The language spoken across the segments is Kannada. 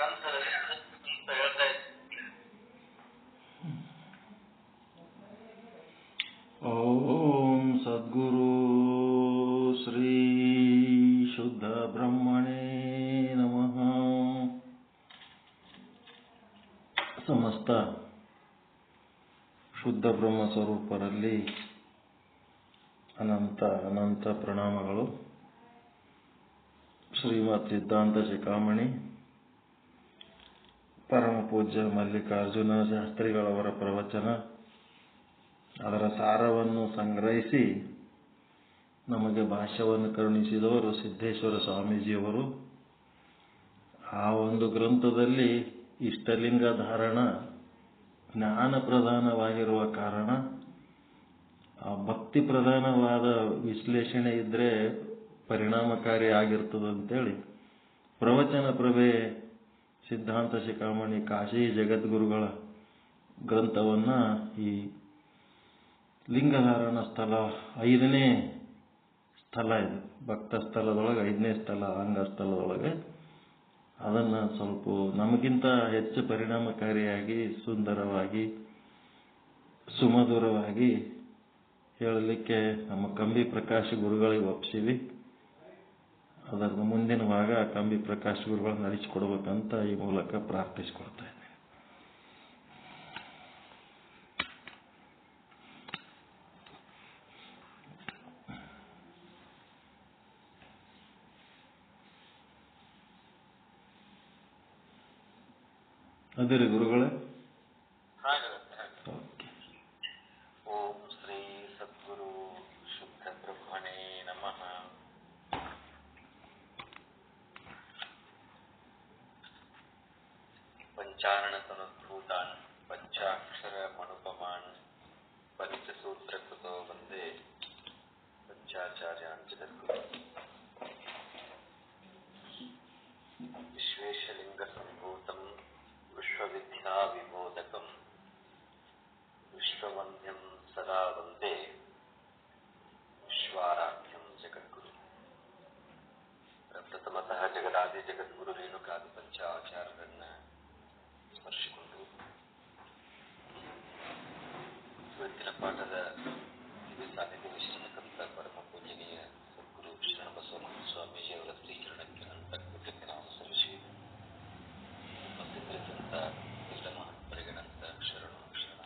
ಗ್ರಂಥದಲ್ಲಿ ಅಂತ ಹೇಳ್ತಾ ಇದ್ದೆ. ಓಂ ಸದ್ಗುರು ಶ್ರೀ ಶುದ್ಧ ಬ್ರಹ್ಮಣೇ ನಮಃ. ಸಮಸ್ತ ಶುದ್ಧ ಬ್ರಹ್ಮ ಸ್ವರೂಪರಲ್ಲಿ ಅನಂತ ಅನಂತ ಪ್ರಣಾಮಗಳು. ಶ್ರೀಮತ್ ಸಿದ್ಧಾಂತ ಶಿಖಾಮಣಿ ಪರಮ ಪೂಜ್ಯ ಮಲ್ಲಿಕಾರ್ಜುನ ಶಾಸ್ತ್ರಿಗಳವರ ಪ್ರವಚನ, ಅದರ ಸಾರವನ್ನು ಸಂಗ್ರಹಿಸಿ ನಮಗೆ ಭಾಷ್ಯವನ್ನು ಕರುಣಿಸಿದವರು ಸಿದ್ದೇಶ್ವರ ಸ್ವಾಮೀಜಿಯವರು. ಆ ಒಂದು ಗ್ರಂಥದಲ್ಲಿ ಇಷ್ಟಲಿಂಗ ಧಾರಣ ಜ್ಞಾನ ಪ್ರಧಾನವಾಗಿರುವ ಕಾರಣ ಭಕ್ತಿ ಪ್ರಧಾನವಾದ ವಿಶ್ಲೇಷಣೆ ಇದ್ದರೆ ಪರಿಣಾಮಕಾರಿ ಆಗಿರ್ತದಂತೇಳಿ ಪ್ರವಚನ ಪ್ರಭೆ ಸಿದ್ಧಾಂತ ಶಿಖಾಮಣಿ ಕಾಶಿ ಜಗದ್ಗುರುಗಳ ಗ್ರಂಥವನ್ನು ಈ ಲಿಂಗಧಾರಣ ಸ್ಥಳ 5ನೇ ಸ್ಥಳ ಇದು, ಭಕ್ತ ಸ್ಥಳದೊಳಗೆ 5ನೇ ಸ್ಥಳ, ಅಂಗಸ್ಥಳದೊಳಗೆ ಅದನ್ನು ಸ್ವಲ್ಪ ನಮಗಿಂತ ಹೆಚ್ಚು ಪರಿಣಾಮಕಾರಿಯಾಗಿ ಸುಂದರವಾಗಿ ಸುಮಧುರವಾಗಿ ಹೇಳಲಿಕ್ಕೆ ನಮ್ಮ ಕಂಬಿ ಪ್ರಕಾಶ್ ಗುರುಗಳಿಗೆ ಒಪ್ಪಿಸಿವಿ. ಅದರ ಮುಂದಿನ ಭಾಗ ಕಂಬಿ ಪ್ರಕಾಶ್ ಗುರುಗಳು ನಡೆಸಿಕೊಡ್ಬೇಕಂತ ಈ ಮೂಲಕ ಪ್ರಾರ್ಥಿಸಿಕೊಡ್ತಾ ಇದ್ದೇನೆ. ಅದಿರಿ ಗುರುಗಳೇ. ಓಂ ಶ್ರೀ ಸದ್ಗುರು ಶುದ್ಧ ಬ್ರಹ್ಮಣೇ ನಮಃ. ಪಂಚಾರಣತನುದ್ಭೂತಾನ್ ಪಂಚಾಕ್ಷರ ಮನುಪಮಾನ್ ಪಂಚಸೂತ್ರಕೃತೋ ವಂದೇ ಪಂಚಾಚಾರ್ಯಾನ್ ಜಗದ್ಗುರು. ವಿಶ್ವೇಶಲಿಂಗ ಸಂಭೂತಂ ವಿಶ್ವವಿದ್ಯಾ ವಿಬೋಧಕಂ ವಿಶ್ವವಂದ್ಯಂ ಸದಾ ವಂದೇ ವಿಶ್ವಾರಾಧ್ಯಂ ಜಗದ್ಗುರು. ಪ್ರಥಮತಃ ಜಗದಾದಿ ಜಗದ್ಗುರು ರೇಣುಕಾದಿ ಪಂಚಾಚಾರ್ಯರನ್ನ ಸ್ಪರ್ಶಿಕೊಂಡು ಇವತ್ತಿನ ಪಾಠದ ದಿವ್ಯ ಸಾನ್ನಿಧ್ಯ ವಹಿಸಿರತಕ್ಕಂಥ ಪರಮ ಪೂಜನೀಯ ಸದ್ಗುರು ಶರಣಬಸವ ಸ್ವಾಮೀಜಿಯವರ ಶ್ರೀಚರಣಕ್ಕೆ ಅಂತರ್ಗತಕ್ಕೆ ನಾವು ಸಲ್ಲಿಸಿ ಉಪಸ್ಥಿತರಿದ್ದಂಥ ಎಲ್ಲ ಮಹತ್ಪರಿಗಣಂತ ಶರಣು ಶರಣ.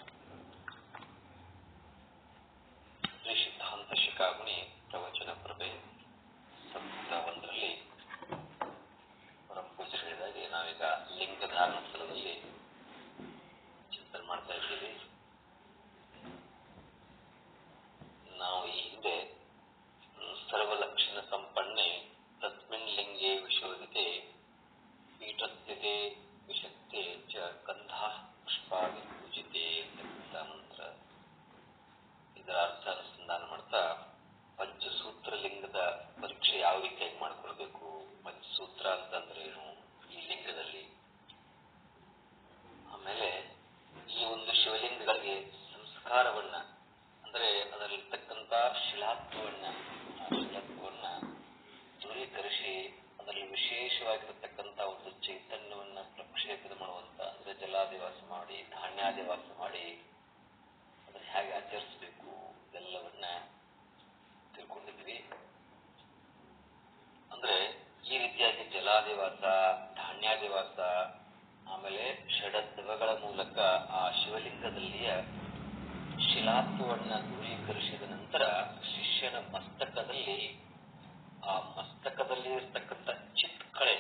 ಶ್ರೀ ಸಿದ್ಧಾಂತ ಶಿಖಾಮಣಿ ಪ್ರವಚನ ಪ್ರಭೆ ಸಂಪುಟ 1ರಲ್ಲಿ ಪರಮ ಪೂಜ್ಯರು ಹೇಳಿದಾಗೆ ನಾವೀಗ ಲಿಂಗಧಾರಣ ಸ್ಥಳದಲ್ಲಿ ಚಿಂತನೆ ಮಾಡ್ತಾ ಇದ್ದೀವಿ. ನಾವು ಈ ಹಿಂದೆ ಸರ್ವಲಕ್ಷಣ ಸಂಪನ್ನೆ ತಸ್ಮಿನ್ ಲಿಂಗೇ ವಿಶೋಧಿತೆ ಪೀಠಸ್ಥಿತೆ ವಿಶಕ್ತೆ ಚ ಗಂಧಾ ಪುಷ್ಪಾದಿ ಪೂಜಿತೆ ಅಂತ ಮಂತ್ರ, ಇದರ ಅರ್ಥ ಅನುಸಂಧಾನ ಮಾಡ್ತಾ ಪಂಚಸೂತ್ರ ಲಿಂಗದ ಪರೀಕ್ಷೆ ಯಾವ ರೀತಿಯಾಗಿ ಮಾಡ್ಕೊಳ್ಬೇಕು, ಪಂಚಸೂತ್ರ ಅಂತಂದ್ರೆ ಏನು ಈ ಲಿಂಗದಲ್ಲಿ, ಆಮೇಲೆ ಈ ಒಂದು ಶಿವಲಿಂಗಗಳಿಗೆ ಸಂಸ್ಕಾರವನ್ನ ಅಂದ್ರೆ ಅದರಲ್ಲಿರ್ತಕ್ಕಂಥ ಶಿಲಾತ್ವವನ್ನ ದೂರೀಕರಿಸಿ ಅದರಲ್ಲಿ ವಿಶೇಷವಾಗಿರತಕ್ಕಂಥ ಒಂದು ಚೈತನ್ಯವನ್ನ ಪ್ರಕ್ಷೇಪಣೆ ಮಾಡುವಂತ, ಅಂದ್ರೆ ಜಲಾದಿವಾಸ ಮಾಡಿ ಧಾನ್ಯಾದಿವಾಸ ಮಾಡಿ ಅದನ್ನು ಹೇಗೆ ಆಚರಿಸಬೇಕು ಇದೆಲ್ಲವನ್ನ ತಿಳ್ಕೊಂಡಿದ್ವಿ. ಅಂದ್ರೆ ಈ ರೀತಿಯಾಗಿ ಜಲಾದಿವಾಸ ಧಾನ್ಯಾದಿವಾಸ ಆಮೇಲೆ ಷಡದ್ವಗಳ ಮೂಲಕ ಆ ಶಿವಲಿಂಗದಲ್ಲಿಯ ಶಿಲಾತ್ವವನ್ನ ದೂರೀಕರಿಸಿದ ನಂತರ ಶಿಷ್ಯನ ಮಸ್ತಕದಲ್ಲಿ ಆ ಮಸ್ತಕದಲ್ಲಿ ಇರ್ತಕ್ಕಂಥ ಚಿತ್ ಕಲೆ,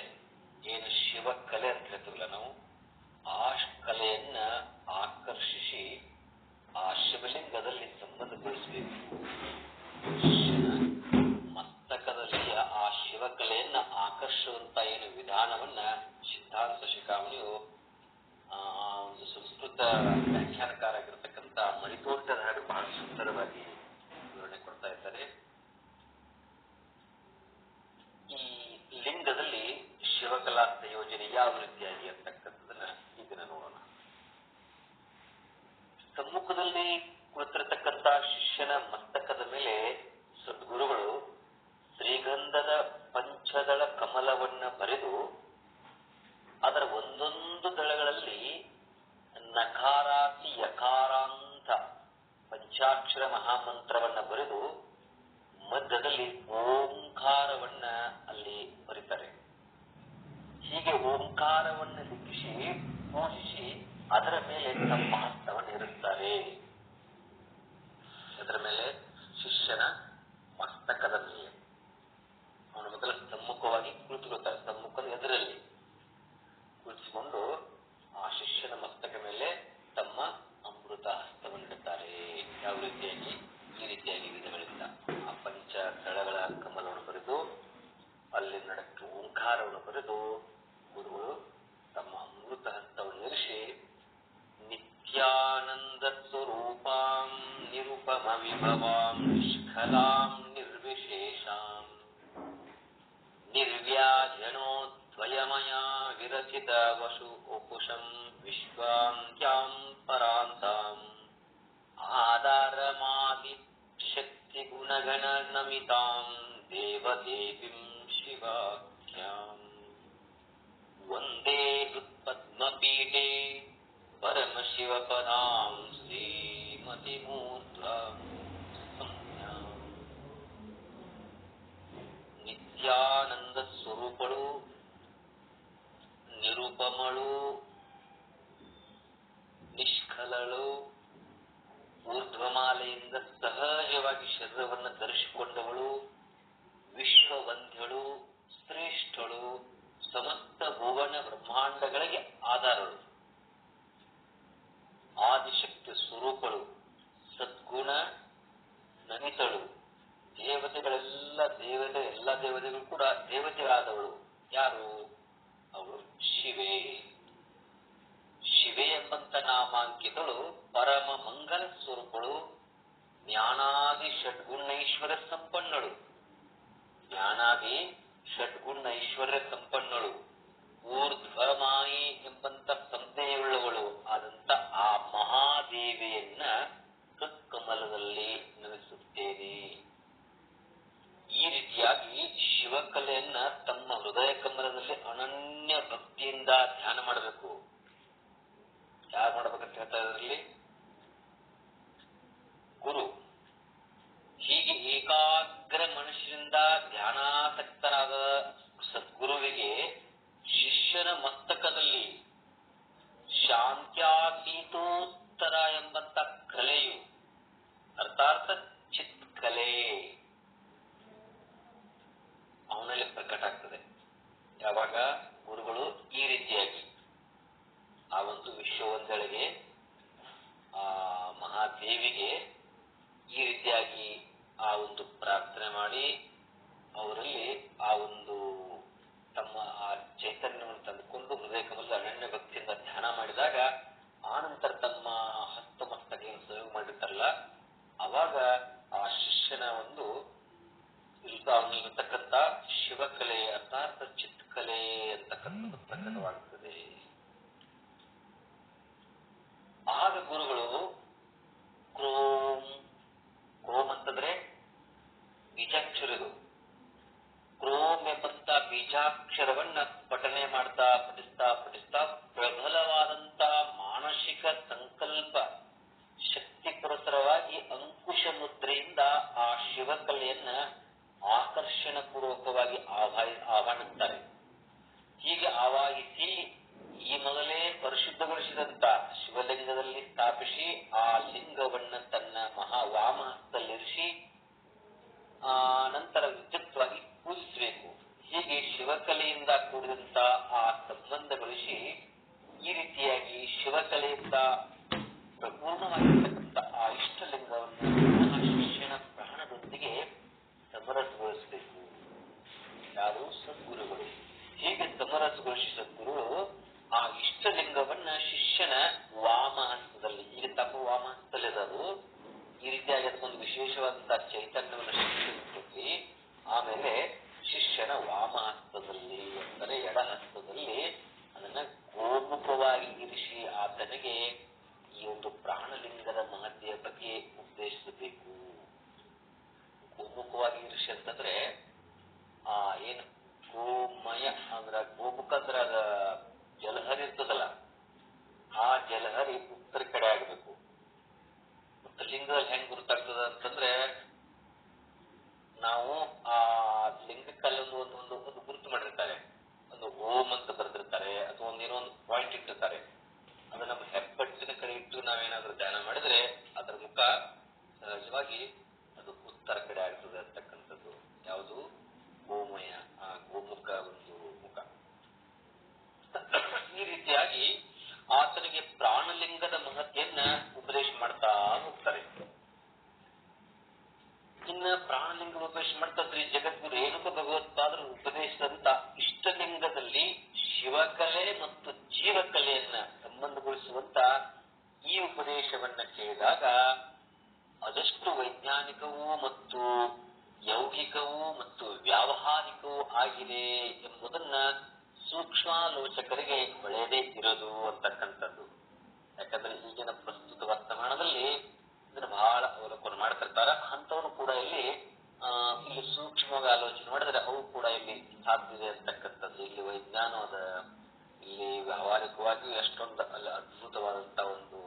ಏನು ಶಿವ ಕಲೆ ಅಂತ ಹೇಳ್ತೀವಲ್ಲ ನಾವು, ಆ ಕಲೆಯನ್ನ ಆಕರ್ಷಿಸಿ ಆ ಶಿವಲಿಂಗದಲ್ಲಿ ಸಂಬಂಧಗೊಳಿಸಬೇಕು. ಶಿಷ್ಯನ ಮಸ್ತಕದಲ್ಲಿ ಆ ಶಿವಕಲೆಯನ್ನ ಆಕರ್ಷಿಸುವಂತ ಏನು ವಿಧಾನವನ್ನ ಸಿದ್ಧಾಂತ ಶಿಖಾಮಣಿಯು ಒಂದು ಸಂಸ್ಕೃತ ವ್ಯಾಖ್ಯಾನಕಾರಾಗಿರ್ತಕ್ಕಂಥ ಮರಿತೋಟಧಾರಿ ಬಹಳ ಸುಂದರವಾಗಿ ವಿವರಣೆ ಕೊಡ್ತಾ ಇದ್ದಾರೆ. ಈ ಲಿಂಗದಲ್ಲಿ ಶಿವಕಲಾ ಸಂಯೋಜನೆ ಯಾವ ರೀತಿಯಾಗಿ ಅಂತಕ್ಕಂಥದನ್ನ ಈಗ ನೋಡೋಣ. ಸಮ್ಮುಖದಲ್ಲಿ ಕುಳಿತಿರತಕ್ಕಂಥ ಶಿಷ್ಯನ ಮಸ್ತಕದ ಮೇಲೆ ಸದ್ಗುರುಗಳು ಶ್ರೀಗಂಧದ ಪಂಚದಳ ಕಮಲವನ್ನ ಬರೆದು ಅದರ ಒಂದು ಒಂದೊಂದು ದಳಗಳಲ್ಲಿ ನಕಾರಾತಿ ಯಕಾರಾಂತ ಪಂಚಾಕ್ಷರ ಮಹಾಮಂತ್ರವನ್ನ ಬರೆದು ಮಧ್ಯದಲ್ಲಿ ಓಂಕಾರವನ್ನ ಅಲ್ಲಿ ಬರೀತಾರೆ. ಹೀಗೆ ಓಂಕಾರವನ್ನು ಲಿಖಿಸಿ ಪೂಜಿಸಿ ಅದರ ಮೇಲೆ ತಮ್ಮ ಹಸ್ತವನ್ನು ಇರುತ್ತಾರೆ. ಅದರ ಮೇಲೆ ಶಿಷ್ಯನ ಮಸ್ತಕದ ಮೇಲೆ ಅವನ ಮೊದಲ ಸಮ್ಮುಖವಾಗಿ ಕುಳಿತುಕೊಳ್ತಾರೆ. ಸಮ್ಮುಖದ ಎದುರಲ್ಲಿ ಕುಳಿತುಕೊಂಡು ಆ ಶಿಷ್ಯನ ಮಸ್ತಕ ಮೇಲೆ ತಮ್ಮ ಅಮೃತ ಹಸ್ತವನ್ನಿಡುತ್ತಾರೆ. ಯಾವ ರೀತಿಯಾಗಿ? ಈ ರೀತಿಯಾಗಿ ವಿಧಗಳಿಂದ ಆ ಪಂಚ ದಳಗಳ ಕಮಲವನ್ನು ಬರೆದು ಅಲ್ಲಿ ನಡಕ್ಕೆ ಓಂಕಾರವನ್ನು ಬರೆದು ಗುರುಗಳು ತಮ್ಮ ಅಮೃತ ಹಸ್ತವನ್ನು ಇರಿಸಿ ನಿತ್ಯಾನಂದ ಸ್ವರೂಪಾಂ ನಿರುಪಮ ವಿಭವಾಂ ನಿಷ್ಕಲಾಂ ನಿರ್ವಿಶೇಷಾಂ ನಿರ್ವ್ಯಾಜನೋದ್ವಯಮಯಾ ವಿರಚಿತ ವಶು ಉಪುಷಂ ವಿಶ್ವಾಂತ್ಯಾಂ ಪರಾಂತಾಂ ಆಧಾರಮಾದಿ ಶಕ್ತಿ ಗುಣಗಣ ನಮಿತಾಂ ದೇವದೇವಿಂ ಶಿವಾಖ್ಯಾಂ ವಂದೇ ಹೃತ್ಪದ್ಮಪೀಠೆ ಪರಮಶಿವಪದಾಂ ಶ್ರೀಮತಿಮೂರ್ಧ್ವಾಂ ಸಂಜ್ಞಾಂ. ನಿತ್ಯಾನಂದ ಸ್ವರೂಪಳು, ನಿರುಪಮಳು, ನಿಷ್ಕಲಳು, ಊರ್ಧ್ವಮಾಲೆಯಿಂದ ಸಹಜವಾಗಿ ಶರೀರವನ್ನು ಧರಿಸಿಕೊಂಡವಳು, ವಿಶ್ವವಂದ್ಯಳು, ಶ್ರೇಷ್ಠಳು, ಸಮಸ್ತ ಭುವನ ಬ್ರಹ್ಮಾಂಡಗಳಿಗೆ ಆಧಾರಳು, ಆದಿಶಕ್ತಿ ಸ್ವರೂಪಳು, ಸದ್ಗುಣ ನಮಿತಳು, ಎಲ್ಲ ದೇವತೆಗಳು ಕೂಡ ದೇವತೆಗಳಾದವಳು. ಯಾರು? ಅವಳು ಶಿವೆ. ಶಿವೆ ಎಂಬಂತ ನಾಮಾಂಕಿತಳು ಪರಮ ಮಂಗಲ ಸ್ವರೂಪಳು, ಜ್ಞಾನಾದಿ ಷಡ್ಗುಣ ಐಶ್ವರ್ಯ ಸಂಪನ್ನಳು. ಜ್ಞಾನಾದಿ ಷಡ್ಗುಣ ಐಶ್ವರ್ಯ ಸಂಪನ್ನಳು, ಊರ್ಧ್ವಮಾಯಿ ಎಂಬಂತ ಸಂಜ್ಞೆಯುಳ್ಳವಳು ಆದಂತ ಆ ಮಹಾದೇವಿಯನ್ನ ಕಮಲದಲ್ಲಿ ನಮಿಸುತ್ತೇನೆ. ಈ ರೀತಿಯಾಗಿ ಶಿವಕಲೆಯನ್ನ ತಮ್ಮ ಹೃದಯ ಕಮಲದಲ್ಲಿ ಅನನ್ಯ ಭಕ್ತಿಯಿಂದ ಧ್ಯಾನ ಮಾಡಬೇಕು. ಯಾರು ಮಾಡಬೇಕಂತ ಹೇಳ್ತಾ ಇದರಲ್ಲಿ? ಗುರು. ಹೀಗೆ ಏಕಾಗ್ರ ಮನುಷ್ಯರಿಂದ ಧ್ಯಾನಾಸಕ್ತರಾದ ಸದ್ಗುರುವಿಗೆ ಶಿಷ್ಯನ ಮಸ್ತಕದಲ್ಲಿ ಶಾಂತ್ಯಾತೀತೋತ್ತರ ಎಂಬಂತ ಕಲೆಯು ಅರ್ಥಾತ್ ಚಿತ್ ಕಲೆ ಅವನಲ್ಲಿ ಪ್ರಕಟ ಆಗ್ತದೆ. ಯಾವಾಗ? ಗುರುಗಳು ಈ ರೀತಿಯಾಗಿ ಆ ಒಂದು ವಿಶ್ವವಂದಳಿಗೆ, ಆ ಮಹಾದೇವಿಗೆ ಈ ರೀತಿಯಾಗಿ ಆ ಒಂದು ಪ್ರಾರ್ಥನೆ ಮಾಡಿ ಅವರಲ್ಲಿ ಆ ಒಂದು ತಮ್ಮ ಆ ಚೈತನ್ಯವನ್ನು ತಂದುಕೊಂಡು ಹೃದಯ ಕಮಲದ ಅನನ್ಯ ಭಕ್ತಿಯಿಂದ ಧ್ಯಾನ ಮಾಡಿದಾಗ ಆನಂತರ ತಮ್ಮ ಹಸ್ತಮಸ್ತಕೆಯನ್ನು ಸಹಯೋಗ ಮಾಡಿರ್ತಾರಲ್ಲ, ಅವಾಗ ಆ ಶಿಷ್ಯನ ಒಂದು ಅವನಿರ್ತಕ್ಕಂಥ ಶಿವಕಲೆ ಅರ್ಥಾತ್ ಚಿತ್ಕಲೆ ಅಂತಕ್ಕಂಥದ್ದು ಪ್ರಕಟವಾಗುತ್ತದೆ. ಆಗ ಗುರುಗಳು ಕ್ರೋಮ್, ಕ್ರೋಮ್ ಅಂತಂದ್ರೆ ಬೀಜಾಕ್ಷರದು, ಕ್ರೋಮ್ ಎಂಬಂತ ಬೀಜಾಕ್ಷರವನ್ನ ಪಠನೆ ಮಾಡ್ತಾ ಪಠಿಸ್ತಾ ಪ್ರಬಲವಾದಂತ ಮಾನಸಿಕ ಸಂಕಲ್ಪ ಶಕ್ತಿ ಪುರಸರವಾಗಿ ಅಂಕುಶ ಮುದ್ರೆಯಿಂದ ಆ ಶಿವಕಲೆಯನ್ನ ಆಕರ್ಷಣ ಪೂರ್ವಕವಾಗಿ ಆಹ್ವಾನಿಸ್ತಾರೆ. ಹೀಗೆ ಆವಾಹಿಸಿ ಈ ಮೊದಲೇ ಪರಿಶುದ್ಧಗೊಳಿಸಿದಂತ ಶಿವಲಿಂಗದಲ್ಲಿ ಸ್ಥಾಪಿಸಿ ಆ ಲಿಂಗವನ್ನ ತನ್ನ ಮಹಾವಾಮಹಸ್ತಲ್ಲಿರಿಸಿ ನಂತರ ವಿದ್ಯುಕ್ತವಾಗಿ ಪೂಜಿಸಬೇಕು. ಹೀಗೆ ಶಿವಕಲೆಯಿಂದ ಕೂಡಿದಂತ ಆ ಸಂಬಂಧಗೊಳಿಸಿ ಈ ರೀತಿಯಾಗಿ ಶಿವಕಲೆಯಿಂದ ಪ್ರಪೂರ್ಣವಾಗಿರ್ತಕ್ಕಂಥ ಆ ಇಷ್ಟಲಿಂಗವನ್ನು ಶಿಷ್ಯನ ಪ್ರಾಣದೊಂದಿಗೆ ಸಮರಸಗೊಳಿಸಬೇಕು. ಯಾರು? ಸದ್ಗುರುಗಳು. ಹೀಗೆ ಸಮರಸಗೊಳಿಸಿ ಸದ್ಗುರುಗಳು ಆ ಇಷ್ಟಲಿಂಗವನ್ನ ಶಿಷ್ಯನ ವಾಮಹಸ್ತದಲ್ಲಿ, ಈಗ ತಮ್ಮ ವಾಮಹಸ್ತಲ್ಲಿರೋದು ಈ ರೀತಿಯಾಗಿ ಅದಕ್ಕೊಂದು ವಿಶೇಷವಾದಂತಹ ಚೈತನ್ಯವನ್ನು ಶಿಷ್ಯನ ಕೊಟ್ಟು ಆಮೇಲೆ ಶಿಷ್ಯನ ವಾಮಹಸ್ತದಲ್ಲಿ ಅಂದರೆ ಎಡಹಸ್ತದಲ್ಲಿ ಅದನ್ನ ಗೋಮುಖವಾಗಿ ಇರಿಸಿ ಆತನಿಗೆ ಈ ಒಂದು ಪ್ರಾಣಲಿಂಗದ ಮಹತ್ತೆಯ ಬಗ್ಗೆ ಉದ್ದೇಶಿಸಬೇಕು. ಗೋಮುಖವಾಗಿ ಇರಿಸಿ ಅಂತಂದ್ರೆ ಏನು ಗೋಮಯ ಅಂದ್ರ ಗೋಮುಖ ಅಂದ್ರ ಅದ ಜಲಹರಿ ರೀತಿಯಾಗಿ ಆತನಿಗೆ ಪ್ರಾಣಲಿಂಗದ ಮಹತ್ಯನ್ನ ಉಪದೇಶ ಮಾಡ್ತಾ ಹೋಗ್ತಾರೆ. ಇನ್ನ ಪ್ರಾಣಲಿಂಗ ಉಪದೇಶ ಮಾಡ್ತಾದ್ರಿ ಜಗದ್ಗುರು ರೇಣುಕ ಭಗವತ್ಪಾದರು ಉಪದೇಶದಂತ ಇಷ್ಟಲಿಂಗದಲ್ಲಿ ಶಿವಕಲೆ ಮತ್ತು ಜೀವಕಲೆಯನ್ನ ಸಂಬಂಧಗೊಳಿಸುವಂತ ಈ ಉಪದೇಶವನ್ನ ಕೇಳಿದಾಗ ಅದಷ್ಟು ವೈಜ್ಞಾನಿಕವೂ ಮತ್ತು ಯೌಗಿಕವೂ ಮತ್ತು ವ್ಯಾವಹಾರಿಕವೂ ಆಗಿದೆ ಎಂಬುದನ್ನ ಸೂಕ್ಷ್ಮಾಲೋಚಕರಿಗೆ ಒಳ್ಳೆಯದೇ ಇರೋದು ಅಂತಕ್ಕಂಥದ್ದು. ಯಾಕಂದ್ರೆ ಈಗಿನ ಪ್ರಸ್ತುತ ವರ್ತಮಾನದಲ್ಲಿ ಇದನ್ನ ಬಹಳ ಅವಲೋಕನ ಮಾಡ್ತಿರ್ತಾರ. ಅಂಥವ್ರು ಕೂಡ ಇಲ್ಲಿ ಸೂಕ್ಷ್ಮವಾಗಿ ಆಲೋಚನೆ ಮಾಡಿದ್ರೆ ಅವು ಕೂಡ ಇಲ್ಲಿ ಸಾಧ್ಯತೆ ಅಂತಕ್ಕಂಥದ್ದು. ಇಲ್ಲಿ ವೈಜ್ಞಾನದ ಇಲ್ಲಿ ವ್ಯಾವಹಾರಿಕವಾಗಿ ಎಷ್ಟೊಂದು ಅಲ್ಲಿ ಅದ್ಭುತವಾದಂತ ಒಂದು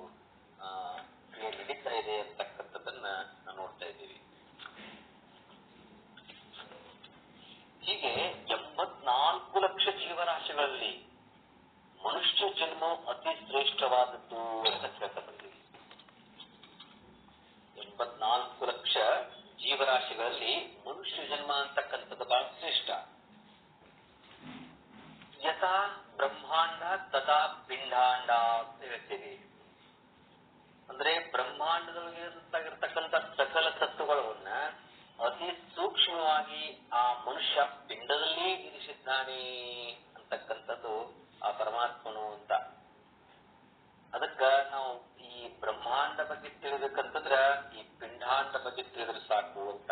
ಕ್ರಿಯೆ ನಡೀತಾ ಇದೆ ಅಂತಕ್ಕಂಥದ್ದನ್ನ ನಾವು ನೋಡ್ತಾ ಇದ್ದೀವಿ. ಹೀಗೆ 84 ಲಕ್ಷ ಜೀವರಾಶಿಗಳಲ್ಲಿ ಮನುಷ್ಯ ಜನ್ಮ ಅತಿ ಶ್ರೇಷ್ಠವಾದದ್ದು ಅಂತ ಹೇಳ್ತಾ ಬಂದಿದೆ. 84 ಲಕ್ಷ ಜೀವರಾಶಿಗಳಲ್ಲಿ ಮನುಷ್ಯ ಜನ್ಮ ಅಂತಕ್ಕಂಥದ್ದು ಬಹಳ ಶ್ರೇಷ್ಠ. ಯಥಾ ಬ್ರಹ್ಮಾಂಡ ತಥಾ ಪಿಂಡಾಂಡ ಅಂತ ಹೇಳ್ತೀವಿ. ಅಂದ್ರೆ ಬ್ರಹ್ಮಾಂಡದೊಳಗಿರತಕ್ಕಂಥ ಸಕಲ ತತ್ವಗಳನ್ನ ಅತಿ ಸೂಕ್ಷ್ಮವಾಗಿ ಆ ಮನುಷ್ಯ ಪಿಂಡದಲ್ಲಿ ಇರಿಸಿದ್ದಾನೆ ಅಂತಕ್ಕಂಥದ್ದು ಆ ಪರಮಾತ್ಮನು ಅಂತ. ಅದಕ್ಕ ನಾವು ಈ ಬ್ರಹ್ಮಾಂಡ ಬಗ್ಗೆ ತಿಳಿಬೇಕಂತಂದ್ರ ಈ ಪಿಂಡಾಂಡ ಬಗ್ಗೆ ತಿಳಿದ್ರೆ ಸಾಕು ಅಂತ.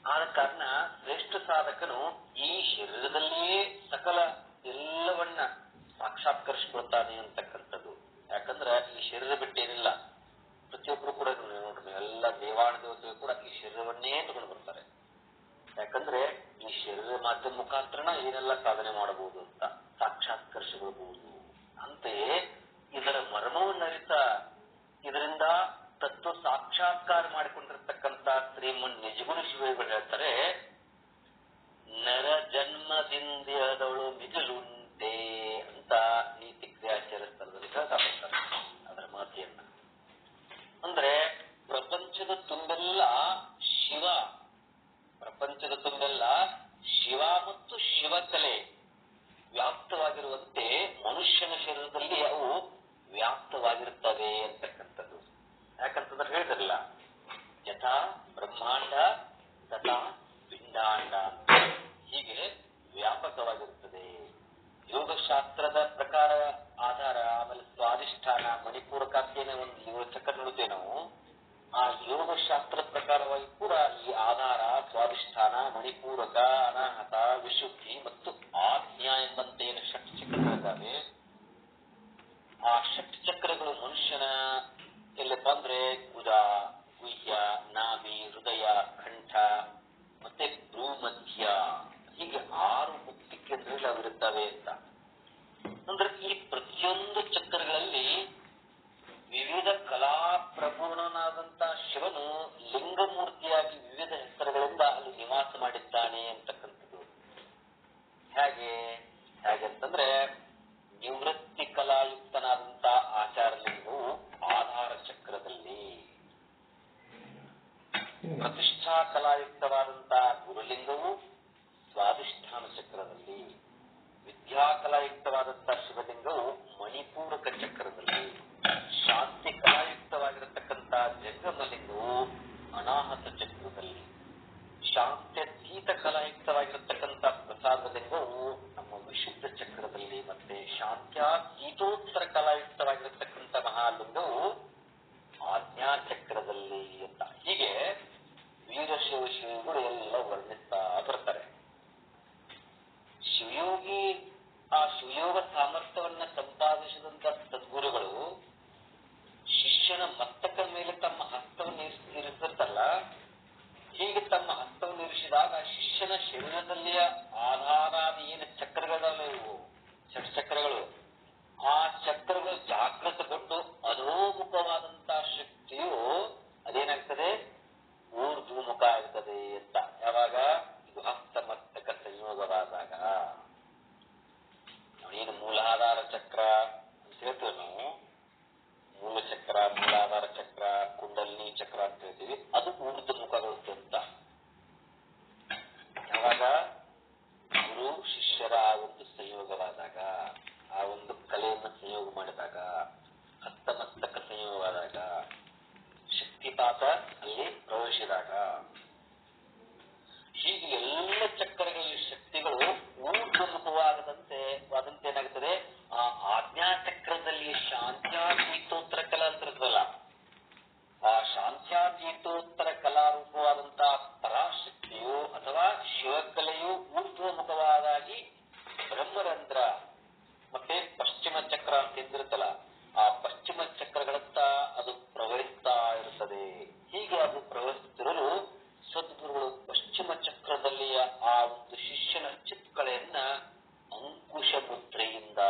ಆದ ಕಾರಣ ಶ್ರೇಷ್ಠ ಸಾಧಕನು ಈ ಶರೀರದಲ್ಲಿಯೇ ಸಕಲ ಎಲ್ಲವನ್ನ ಸಾಕ್ಷಾತ್ಕರಿಸಿಕೊಳ್ತಾನೆ ಅಂತಕ್ಕಂಥದ್ದು. ಯಾಕಂದ್ರೆ ಈ ಶರೀರ ಬಿಟ್ಟೇನಿಲ್ಲ. ಪ್ರತಿಯೊಬ್ಬರು ಕೂಡ ನೋಡ್ರಿ, ಎಲ್ಲ ದೇವಾಣ ದೇವತೆಗಳು ಕೂಡ ಈ ಶರೀರವನ್ನೇ ತಗೊಂಡು ಬರ್ತಾರೆ. ಯಾಕಂದ್ರೆ ಈ ಶರೀರ ಮಾಧ್ಯಮ ಮುಖಾಂತರನ ಏನೆಲ್ಲ ಸಾಧನೆ ಮಾಡಬಹುದು ಅಂತ ಸಾಕ್ಷಾತ್ಕರಿಸಿಕೊಳ್ಳಬಹುದು. ಅಂತೆಯೇ ಇದರ ಮರ್ಮವನ್ನು ಅರಿತ ಇದರಿಂದ ತತ್ವ ಸಾಕ್ಷಾತ್ಕಾರ ಮಾಡಿಕೊಂಡಿರ್ತಕ್ಕಂಥ ಶ್ರೀಮನ್ ನಿಜಗುಣ ಶಿವಗಳು ಹೇಳ್ತಾರೆ, ನರ ಜನ್ಮದಿಂದಳು ಮಿಗಿಲುಂಟೆ ಅಂತ ನೀತಿ ಕ್ರಿಯಾಚಾರ ಸ್ಥಳದಲ್ಲಿ ಹೇಳ್ತಾ ಬರ್ತಾರೆ ಅದರ ಮಾತಿಯನ್ನ. ಅಂದ್ರೆ ಪ್ರಪಂಚದ ತುಂಬೆಲ್ಲ ಶಿವ, ಪ್ರಪಂಚದ ತುಂಬೆಲ್ಲ ಶಿವ ಮತ್ತು ಶಿವಕಲೆ ವ್ಯಾಪ್ತವಾಗಿರುವಂತೆ ಮನುಷ್ಯನ ಶರೀರದಲ್ಲಿ ಅವು ವ್ಯಾಪ್ತವಾಗಿರುತ್ತವೆ ಅಂತಕ್ಕಂಥದ್ದು. ಯಾಕಂತಂದ್ರೆ ಹೇಳಿದ್ರಲ್ಲ, ಯಥಾ ಬ್ರಹ್ಮಾಂಡ ತಥಾ ಪಿಂಡಾಂಡ ಹೀಗೆ ವ್ಯಾಪಕವಾಗಿರುತ್ತದೆ. ಯೋಗಶಾಸ್ತ್ರದ ಪ್ರಕಾರ ಆಧಾರ, ಆಮೇಲೆ ಸ್ವಾಧಿಷ್ಠಾನ, ಮಣಿಪೂರಕಾಧ್ಯಯನ ಒಂದು 7 ಚಕ್ರ ನೋಡುತ್ತೇವೆ ನಾವು. ಆ ಯೋಗಶಾಸ್ತ್ರದ ಪ್ರಕಾರವಾಗಿ ಕೂಡ ಈ ಆಧಾರ, ಸ್ವಾಧಿಷ್ಠಾನ, ಮಣಿಪೂರಕ, ಅನಾಹತ, ವಿಶುದ್ಧಿ ಮತ್ತು ಆಜ್ಞಾ ಎಂಬಂತೆ ಏನು ಷಟ್ ಚಕ್ರಗಳಿದ್ದಾವೆ, ಆ ಷಟ್ ಚಕ್ರಗಳು ಮನುಷ್ಯನ ಎಲ್ಲಪ್ಪ ಅಂದ್ರೆ ಗುದ, ಗುಹ್ಯ, ನಾಭಿ, ಹೃದಯ, ಕಂಠ ಮತ್ತೆ ಭ್ರೂಮಧ್ಯ ಹೀಗೆ 6 ಮುಕ್ತಿ ಕೇಂದ್ರಗಳು ಅವಿರುತ್ತವೆ ಅಂತ. ಅಂದ್ರೆ ಈ ಪ್ರತಿಯೊಂದು ಚಕ್ರಗಳಲ್ಲಿ ವಿವಿಧ ಕಲಾ ಪ್ರಪೂರ್ಣನಾದಂತ ಶಿವನು ಲಿಂಗಮೂರ್ತಿಯಾಗಿ ವಿವಿಧ ಹೆಸರುಗಳಿಂದ ಅಲ್ಲಿ ನಿವಾಸ ಮಾಡಿದ್ದಾನೆ ಅಂತಕ್ಕಂಥದ್ದು. ಹೇಗೆಂತಂದ್ರೆ ನಿವೃತ್ತಿ ಕಲಾಯುಕ್ತನಾದಂತ ಆಚಾರಲಿಂಗವು ಆಧಾರ ಚಕ್ರದಲ್ಲಿ, ಪ್ರತಿಷ್ಠಾ ಕಲಾಯುಕ್ತವಾದಂತ ಗುರುಲಿಂಗವು ಸ್ವಾಧಿಷ್ಠಾನ ಚಕ್ರದಲ್ಲಿ, ವಿದ್ಯಾಕಲಾಯುಕ್ತವಾದಂತ ಶಿವಲಿಂಗವು ಮಣಿಪೂರಕ ಚಕ್ರದಲ್ಲಿ, ಶಾಂತಿ ಕಲಾಯುಕ್ತವಾಗಿರತಕ್ಕಂಥ ಜಂಗಮಲಿಂಗವು ಅನಾಹತ ಚಕ್ರದಲ್ಲಿ, ಶಾಂತ್ಯತೀತ ಕಲಾಯುಕ್ತವಾಗಿರತಕ್ಕಂಥ ಪ್ರಸಾದ ಲಿಂಗವು ನಮ್ಮ ವಿಶುದ್ಧ ಚಕ್ರದಲ್ಲಿ, ಮತ್ತೆ ಶಾಂತ್ಯಾತೀತೋತ್ತರ ಕಲಾಯುಕ್ತವಾಗಿರತಕ್ಕಂಥ ಮಹಾಲಿಂಗವು ಆಜ್ಞಾ ಚಕ್ರದಲ್ಲಿ ಅಂತ. ಹೀಗೆ ವೀರಶೈವ ಶಿವಗಳು ಎಲ್ಲ ವರ್ಣಿಸ್ತಾ ಬರ್ತಾರೆ. ಶಿವಯೋಗಿ ಆ ಶಿವಯೋಗ ಸಾಮರ್ಥ್ಯ ಸಂಯೋಗವಾದಾಗ, ಆ ಒಂದು ಕಲೆಯನ್ನು ಸಂಯೋಗ ಮಾಡಿದಾಗ, ಹಸ್ತಮಸ್ತಕ ಸಂಯೋಗವಾದಾಗ, ಶಕ್ತಿಪಾತ ಅಲ್ಲಿ ಪ್ರವೇಶಿಸಿದಾಗ, ಹೀಗೆ ಎಲ್ಲ ಚಕ್ರಗಳಲ್ಲಿ ಶಕ್ತಿಗಳು ಊರ್ಧ್ವಮುಖವಾದಂತೆ ಏನಾಗುತ್ತದೆ, ಆ ಆಜ್ಞಾಚಕ್ರದಲ್ಲಿ ಶಾಂತ್ಯಾತೀತೋತ್ತರ ಕಲಾ ಅಂತಿರ್ತದಲ್ಲ, ಆ ಶಾಂತ್ಯಾತೀತೋತ್ತರ ಕಲಾರೂಪವಾದಂತಹ ಪರಾಶಕ್ತಿಯು ಅಥವಾ ಶಿವಕಲೆಯು ಊರ್ಧ್ವಮುಖವಾದಾಗಿ ಬ್ರಹ್ಮರಂಧ್ರ ಮತ್ತೆ ಪಶ್ಚಿಮ ಚಕ್ರ ಅಂತ ಎಂದಿರುತ್ತಲ್ಲ, ಆ ಪಶ್ಚಿಮ ಚಕ್ರಗಳತ್ತ ಅದು ಪ್ರವಹಿಸ್ತಾ ಇರುತ್ತದೆ. ಹೀಗೆ ಅದು ಪ್ರವಹಿಸುತ್ತಿರಲು ಸದ್ಗುರುಗಳು ಪಶ್ಚಿಮ ಚಕ್ರದಲ್ಲಿಯ ಆ ಒಂದು ಶಿಷ್ಯನ ಚಿತ್ಕಳೆಯನ್ನ ಅಂಕುಶ ಮುದ್ರೆಯಿಂದ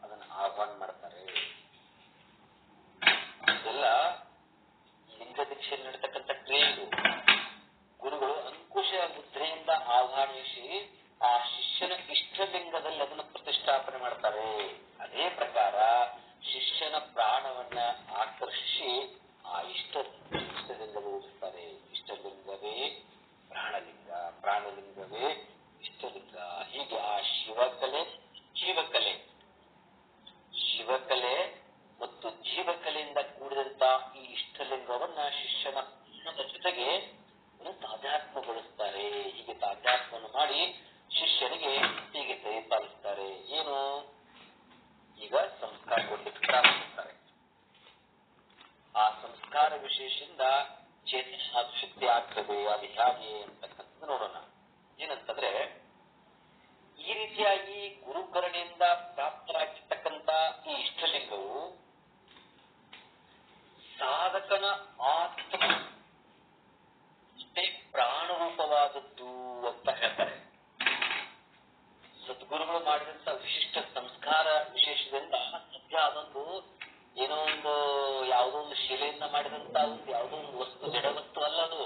ಅದನ್ನು ಆಹ್ವಾನ ಮಾಡ್ತಾರೆ. ಇದೆಲ್ಲ ಲಿಂಗ ದೀಕ್ಷೆ ನಡೀತಕ್ಕಂಥ ಕ್ರಿಯೆ. ಇದು ಗುರುಗಳು ಅಂಕುಶ ಮುದ್ರೆಯಿಂದ ಆಹ್ವಾನಿಸಿ ಆ ಶಿಷ್ಯನ ಇಷ್ಟಲಿಂಗದಲ್ಲಿ ಅದನ್ನು ಪ್ರತಿಷ್ಠಾಪನೆ ಮಾಡ್ತಾರೆ. ಅದೇ ಪ್ರಕಾರ ಶಿಷ್ಯನ ಪ್ರಾಣವನ್ನ ಆಕರ್ಷಿಸಿ ಆ ಇಷ್ಟಲಿಂಗದಲ್ಲಿ ಇರಿಸ್ತಾರೆ. ಇಷ್ಟಲಿಂಗವೇ ಪ್ರಾಣಲಿಂಗ, ಪ್ರಾಣಲಿಂಗವೇ ಇಷ್ಟಲಿಂಗ. ಹೀಗೆ ಆ ಶಿವಕಲೆ ಶಿವಕಲೆ ಮತ್ತು ಜೀವಕಲೆಯಿಂದ ಕೂಡಿದಂತ ಈ ಇಷ್ಟಲಿಂಗವನ್ನ ಶಿಷ್ಯನ ಜೊತೆಗೆ ತಾಧ್ಯಾತ್ಮಗೊಳಿಸ್ತಾರೆ. ಹೀಗೆ ತಾಧ್ಯಾತ್ಮವನ್ನು ಮಾಡಿ ಶಿಷ್ಯನಿಗೆ ಹೀಗೆ ಪರಿಪಾಲಿಸ್ತಾರೆ. ಏನು, ಈಗ ಸಂಸ್ಕಾರ ಕೊಡ್ಲಿಕ್ಕೆ ಪ್ರಾರಂಭಿಸ್ತಾರೆ. ಆ ಸಂಸ್ಕಾರ ವಿಶೇಷದಿಂದ ಚೇತನ ಶಕ್ತಿ ಆಗ್ತದೆ. ಅದು ಹೇಗೆ ಅಂತಕ್ಕಂಥದ್ದು ನೋಡೋಣ. ಏನಂತಂದ್ರೆ, ಈ ರೀತಿಯಾಗಿ ಗುರುಕರಣೆಯಿಂದ ಪ್ರಾಪ್ತರಾಗಿರ್ತಕ್ಕಂಥ ಈ ಇಷ್ಟಲಿಂಗವು ಸಾಧಕನ ಆತ್ಮ ಪ್ರಾಣರೂಪವಾದದ್ದು ಅಂತ ಹೇಳ್ತಾರೆ. ಸದ್ಗುರುಗಳು ಮಾಡಿದಂತ ವಿಶಿಷ್ಟ ಸಂಸ್ಕಾರ ವಿಶೇಷದಿಂದ ಸದ್ಯ ಅದೊಂದು ಏನೋ ಒಂದು ಯಾವುದೋ ಒಂದು ಶಿಲೆಯಿಂದ ಮಾಡಿದಂತ ಒಂದು ಯಾವುದೋ ಒಂದು ವಸ್ತು, ಜಡ ವಸ್ತು ಅಲ್ಲದು.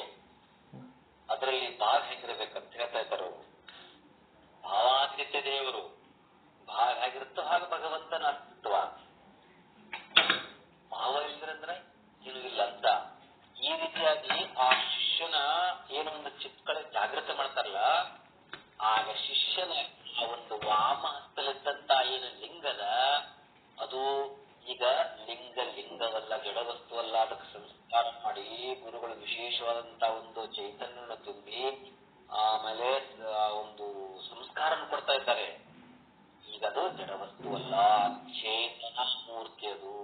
ಅದರಲ್ಲಿ ಭಾಗ ಹೇಗಿರ್ಬೇಕಂತ ಹೇಳ್ತಾ ಇದ್ದಾರೆ ಅವರು. ಭಾವಾತೀತ ದೇವರು ಭಾಗ ಹೇಗಿರುತ್ತೋ ಹಾಗೆ ಭಗವಂತನ ಅಸ್ತಿತ್ವ. ಭಾವ ಇಲ್ಲಂದ್ರೆ ಏನು ಇಲ್ಲ ಅಂತ. ಈ ರೀತಿಯಾಗಿ ಆ ಶಿಷ್ಯನ ಏನೋ ಒಂದು ಚಿತ್ಕಳೆ ಜಾಗೃತ ಮಾಡ್ತಾರಲ್ಲ, ಆಗ ಶಿಷ್ಯನ ಆ ಒಂದು ವಾಮ ಹಸ್ತಲಿದ್ದಂತ ಏನು ಲಿಂಗದ ಅದು ಈಗ ಲಿಂಗವಲ್ಲ, ಜಡವಸ್ತು ಅಲ್ಲ. ಅದಕ್ಕೆ ಸಂಸ್ಕಾರ ಮಾಡಿ ಗುರುಗಳು ವಿಶೇಷವಾದಂತಹ ಒಂದು ಚೈತನ್ಯವನ್ನು ತುಂಬಿ ಆಮೇಲೆ ಒಂದು ಸಂಸ್ಕಾರವನ್ನು ಕೊಡ್ತಾ ಇದ್ದಾರೆ. ಈಗ ಅದು ಜಡವಸ್ತು ಅಲ್ಲ, ಚೇತನ ಮೂರ್ತಿ. ಅದು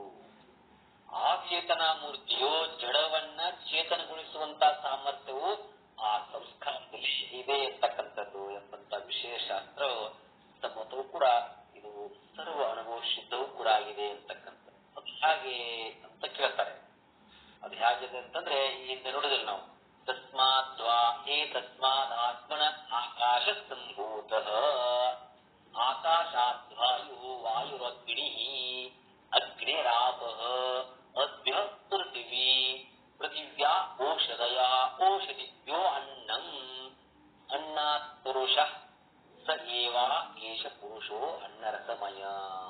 ಆ ಚೇತನ ಮೂರ್ತಿಯು ಜಡವನ್ನ ಚೇತನಗೊಳಿಸುವಂತಹ ಸಾಮರ್ಥ್ಯವು ಆ ಸಂಸ್ಕಾರದಲ್ಲಿ ಇದೆ ಎಂಬಂತ ವಿಶೇಷ ಶಾಸ್ತ್ರ ತಮ್ಮತವು ಕೂಡ ಇದು ಸರ್ವ ಅನುಭವ ಸಿದ್ಧವೂ ಕೂಡ ಆಗಿದೆ ಅಂತಕ್ಕಂಥದ್ದು. ಅದು ಹಾಗೆ ಅಂತ ಕೇಳ್ತಾರೆ. ಅದು ಹೇಗಿದೆ ಅಂತಂದ್ರೆ, ಈ ಹಿಂದೆ ನೋಡಿದ್ರೆ ನಾವು ತಸ್ಮಾದ್ ಆತ್ಮನ ಆಕಾಶ ಸಂಭೂತ ಆಕಾಶಾದ್ವಾಯು ವಾಯುರಗ್ನಿ ಅಗ್ನಿರಾಪಃ ಅದ್ಭ್ಯ ಪೃಥಿವೀ ಪೃಥಿವ್ಯಾ ಓಷಧಯ ಓಷಧಿಭ್ಯೋ ಅನ್ನಂ ಅನ್ನಾತ್ ಪುರುಷ ಸ ಏವ ಏಷ ಪುರುಷೋ ಅನ್ನರಸಮಯ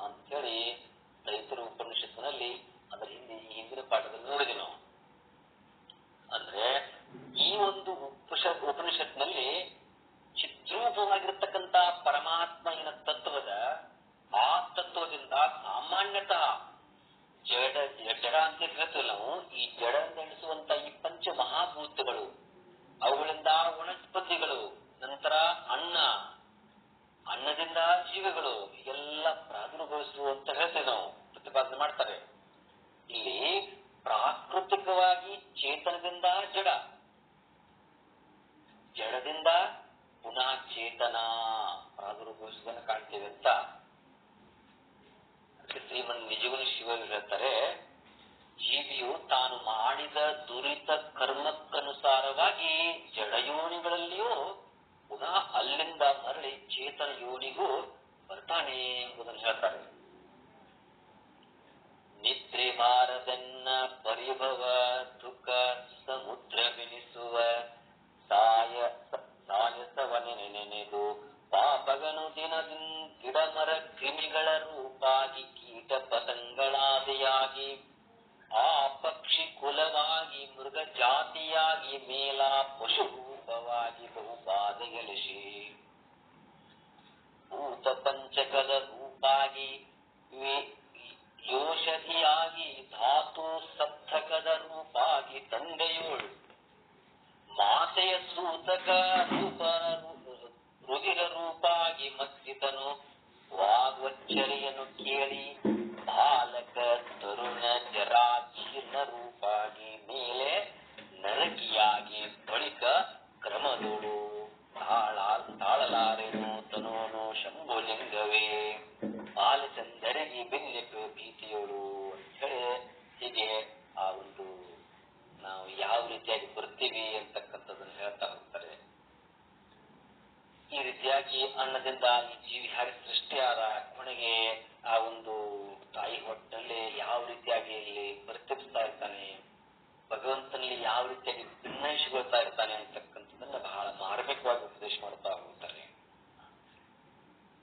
ಅಂತೇಳಿ ರೈತರ ಉಪನಿಷತ್ತಿನಲ್ಲಿ ಅದರ ಹಿಂದಿನ ಪಾಠದಲ್ಲಿ ನೋಡಿದ್ವಿ ನಾವು. ಅಂದ್ರೆ ಈ ಒಂದು ಉಪನಿಷತ್ನಲ್ಲಿ ಚಿದ್ರೂಪವಾಗಿರ್ತಕ್ಕಂಥ ಪರಮಾತ್ಮನ ತತ್ವದ ಆ ತತ್ವದಿಂದ ಸಾಮಾನ್ಯತಃ ಜಡ ಅಂತ ಹೇಳ್ತೀವಿ ನಾವು. ಈ ಜಡ ಅಂತ ಎಣಿಸುವಂತ ಈ ಪಂಚ ಮಹಾಭೂತಗಳು, ಅವುಗಳಿಂದ ವನಸ್ಪತಿಗಳು, ನಂತರ ಅನ್ನದಿಂದ ಜೀವಿಗಳು ಎಲ್ಲ ಪ್ರಾದುರ್ಭವಿಸುವ ಅಂತ ಹೇಳ್ತೇವೆ ನಾವು, ಪ್ರತಿಪಾದನೆ ಮಾಡ್ತಾರೆ. ಇಲ್ಲಿ ಪ್ರಾಕೃತಿಕವಾಗಿ ಚೇತನದಿಂದ ಜಡದಿಂದ ಪುನಃ ಚೇತನ ಪ್ರಾದುರ್ಭವಿಸುವುದನ್ನು ಕಾಣ್ತೇವೆ ಅಂತ ಶ್ರೀಮನ್ ನಿಜಗುಣ ಶಿವರು ಹೇಳ್ತಾರೆ. ಜೀವಿಯು ತಾನು ಮಾಡಿದ ದುರಿತ ಕರ್ಮಕ್ಕನುಸಾರವಾಗಿ ಜಡಯೋನಿಗಳಲ್ಲಿಯೂ ಪುನಃ ಅಲ್ಲಿಂದ ಮರಳಿ ಚೇತನ ಯೋನಿಗೂ ಬರ್ತಾನೆ ಎಂಬುದನ್ನು ಹೇಳ್ತಾರೆ. ನಿದ್ರೆ ಬಾರದನ್ನ ಪರಿಭವ ದುಃಖ ಸಮುದ್ರವೆನಿಸುವ ಸಾಯಸವನೆನೆದು ಪಾಪಗನು ಗಿಡಮರ ಕ್ರಿಮಿಗಳ ರೂಪಾಗಿ ಕೀಟ ಪತಂಗಳಾದಿಯಾಗಿ ಆ ಪಕ್ಷಿ ಕುಲವಾಗಿ ಮೃಗ ಜಾತಿಯಾಗಿ ಮೇಲ ಪಶು ರೂಪವಾಗಿ ಬಹುಪಾದೆಗೆಲಿಸಿ ಭೂತ ಪಂಚಕ ಚರ್ಯನು ಕೇಳಿ ಬಾಲಕ ತರುಣ ಜರಾ ಜೀರ್ಣ ರೂಪಾಗಿ ಮೇಲೆ ನರಕಿಯಾಗಿ ಬಳಿಕ ಕ್ರಮದೋಳು ತಾಳಲಾರೆನು ತನೋನು ಶಂಭುಲಿಂಗವೇ ಬಾಲಚಂದರಿಗೆ ಬೆನ್ನೆಟ್ಟು ಭೀತಿಯೋಳು ಅಂತ ಹೇಳಿ ಹೀಗೆ ಆ ಒಂದು ನಾವು ಯಾವ ರೀತಿಯಾಗಿ ಬರ್ತೀವಿ ಅಂತಕ್ಕಂಥದ್ದನ್ನು ಹೇಳ್ತಾ ಹೋಗ್ತಾರೆ. ಈ ರೀತಿಯಾಗಿ ಅನ್ನದಿಂದ ಈ ಜೀವಿ ಹಾಗೆ ಸೃಷ್ಟಿಯಾದ ಕೊನೆಗೆ ಆ ಒಂದು ತಾಯಿ ಹೊಟ್ಟಲ್ಲಿ ಯಾವ ರೀತಿಯಾಗಿ ಇಲ್ಲಿ ಪ್ರತಿಬಿಸ್ತಾ ಇರ್ತಾನೆ, ಭಗವಂತನಲ್ಲಿ ಯಾವ ರೀತಿಯಾಗಿ ಭಿನ್ನೈಸಿಕೊಳ್ತಾ ಇರ್ತಾನೆ ಅಂತಕ್ಕಂಥದ್ದನ್ನ ಬಹಳ ಮಾರ್ಮಿಕವಾಗಿ ಉಪದೇಶ ಮಾಡ್ತಾ ಹೋಗ್ತಾರೆ.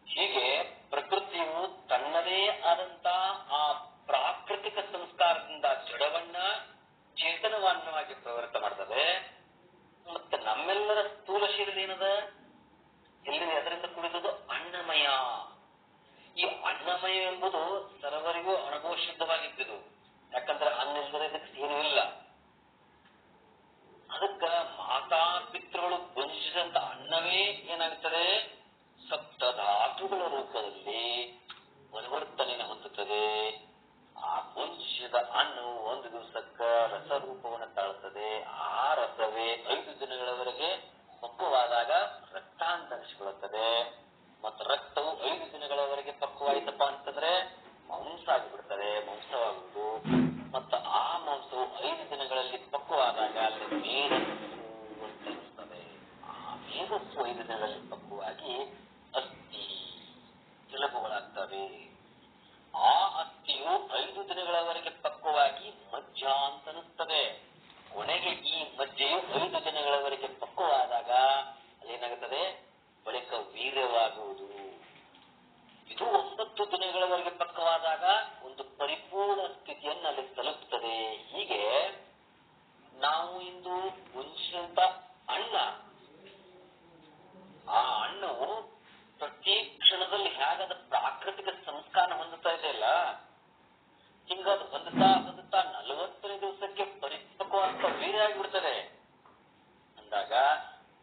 ಹೀಗೆ ಪ್ರಕೃತಿಯು ತನ್ನದೇ ಆದಂತ ಆ ಪ್ರಾಕೃತಿಕ ಸಂಸ್ಕಾರದಿಂದ ಜಡವನ್ನ ಚೇತನವನ್ನವಾಗಿ ಪ್ರವೃತ್ತ ಮಾಡ್ತದೆ. ಮತ್ತೆ ನಮ್ಮೆಲ್ಲರ ಸ್ಥೂಲ ಶರೀರ ಏನದ ಎಲ್ಲಿದೆ ಅದರಿಂದ ಕುಡಿದದು ಅನ್ನಮಯ. ಈ ಅನ್ನಮಯ ಎಂಬುದು ಸರ್ವರಿಗೂ ಅನುಭವಸಿದ್ಧವಾಗಿದ್ದು. ಯಾಕಂದ್ರೆ ಅನ್ನ ಇಲ್ಲದೆ ಇದಕ್ಕೆ ಏನೂ ಇಲ್ಲ. ಅದಕ್ಕ ಮಾತಾ ಪಿತೃಗಳು ಭುಂಜಿಸಿದಂತ ಅನ್ನವೇ ಏನಾಗ್ತದೆ, ಸಪ್ತ ಧಾತುಗಳ ರೂಪದಲ್ಲಿ ಪರಿವರ್ತನೆಯನ್ನು ಹೊಂದುತ್ತದೆ. ಆ ಭುಂಜಿಸಿದ ಅನ್ನವು ಒಂದು ದಿವಸಕ್ಕ ರಸರೂಪವನ್ನು ತಾಳುತ್ತದೆ. ಆ ರಸವೇ 5 ದಿನಗಳವರೆಗೆ ಪಕ್ವವಾದಾಗ ರಕ್ತ ಅಂತ ಅನಿಸಿಕೊಳ್ಳುತ್ತದೆ. ಮತ್ತು ರಕ್ತವು 5 ದಿನಗಳವರೆಗೆ ಪಕ್ವವಾಯಿತಪ್ಪ ಅಂತಂದ್ರೆ ಮಾಂಸ ಆಗಿಬಿಡ್ತದೆ, ಮಾಂಸವಾಗುವುದು. ಮತ್ತು ಆ ಮಾಂಸವು 5 ದಿನಗಳಲ್ಲಿ ಪಕ್ವವಾದಾಗ ಅಲ್ಲಿ ಮೇಧಸ್ಸು ಅಂತ ಅನಿಸ್ತದೆ. ಆ ಮೇಧಸ್ಸು 5 ದಿನಗಳಲ್ಲಿ ಪಕ್ವವಾಗಿ ಅಸ್ಥಿ ಎಲುಬುಗಳಾಗ್ತವೆ. ಆ ಅಸ್ಥಿಯು 5 ದಿನಗಳವರೆಗೆ ಪಕ್ವವಾಗಿ ಮಜ್ಜ ಅಂತ ಅನಿಸ್ತದೆ. ಕೊನೆಗೆ ಈ ಮಜ್ಜೆಯು 5 ದಿನಗಳವರೆಗೆ ಪಕ್ವವಾದಾಗ ಅದೇನಾಗುತ್ತದೆ, ಬಳಿಕ ವೀರ್ಯವಾಗುವುದು. ಇದು 9 ದಿನಗಳವರೆಗೆ ಪಕ್ವವಾದಾಗ ಒಂದು ಪರಿಪೂರ್ಣ ಸ್ಥಿತಿಯನ್ನು ಅಲ್ಲಿ ತಲುಪುತ್ತದೆ. ಹೀಗೆ ನಾವು ಇಂದು ಉಂಚಿದಂತ ಅನ್ನ, ಆ ಅನ್ನವು ಪ್ರತಿ ಕ್ಷಣದಲ್ಲಿ ಹೇಗದ ಪ್ರಾಕೃತಿಕ ಸಂಸ್ಕಾರ ಹೊಂದುತ್ತಾ ಇದೆಯಲ್ಲ, ಹಿಂಗದು ಹೊಂದುತ್ತಾ 40ನೇ ದಿವಸಕ್ಕೆ ಪರಿಪಕ್ವ ವೀರ್ಯ ಆಗಿಬಿಡ್ತದೆ. ಅಂದಾಗ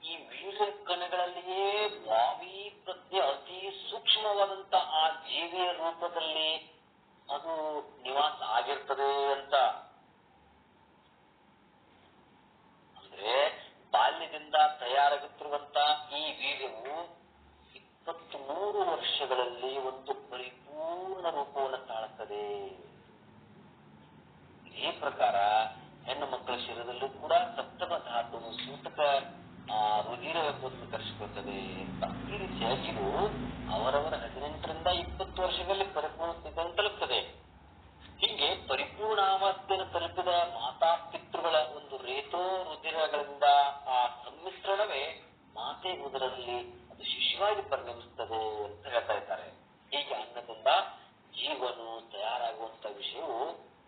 ಈ ವೀರ್ಯ ಕಣಗಳಲ್ಲಿಯೇ ಭಾವಿ ಪ್ರಜ್ಞೆ ಅತಿ ಸೂಕ್ಷ್ಮವಾದಂತ ಆ ಜೀವಿಯ ರೂಪದಲ್ಲಿ ಅದು ನಿವಾಸ ಆಗಿರ್ತದೆ ಅಂತ. ಅಂದ್ರೆ ಬಾಲ್ಯದಿಂದ ತಯಾರಾಗುತ್ತಿರುವಂತ ಈ ವೀರ್ಯವು 23 ವರ್ಷಗಳಲ್ಲಿ ಒಂದು ಪರಿಪೂರ್ಣ ರೂಪವನ್ನು ತಾಳುತ್ತದೆ. ಈ ಪ್ರಕಾರ ಹೆಣ್ಣು ಮಕ್ಕಳ ಶರೀರದಲ್ಲೂ ಕೂಡ ಸಪ್ತಮ ಧಾತು ಸೂತಕ ರುಧಿರವೆಂಬುದನ್ನು ಕರೆಸಿಕೊಳ್ಳುತ್ತದೆ ಅಂತ. ಈ ರೀತಿಯಾಗಿ ಇದು ಅವರವರ 18ರಿಂದ 20 ವರ್ಷಗಳಲ್ಲಿ ಪರಿಪೂರ್ಣ ಸ್ಥಿತಿಯನ್ನು ತಲುಪುತ್ತದೆ. ಹೀಗೆ ಪರಿಪೂರ್ಣಾವಸ್ಥೆಯನ್ನು ತಲುಪಿದ ಮಾತಾ ಪಿತೃಗಳ ಒಂದು ರೇತೋ ರುಧಿರಗಳಿಂದ ಆ ಸಮ್ಮಿಶ್ರಣವೇ ಮಾತೆ ಉದರದಲ್ಲಿ ಅದು ಶಿಶುವಾಗಿ ಪರಿಣಮಿಸುತ್ತದೆ ಅಂತ ಹೇಳ್ತಾ ಇದ್ದಾರೆ. ಹೀಗೆ ಅನ್ನದಿಂದ ಜೀವನು ತಯಾರಾಗುವಂತ ವಿಷಯವು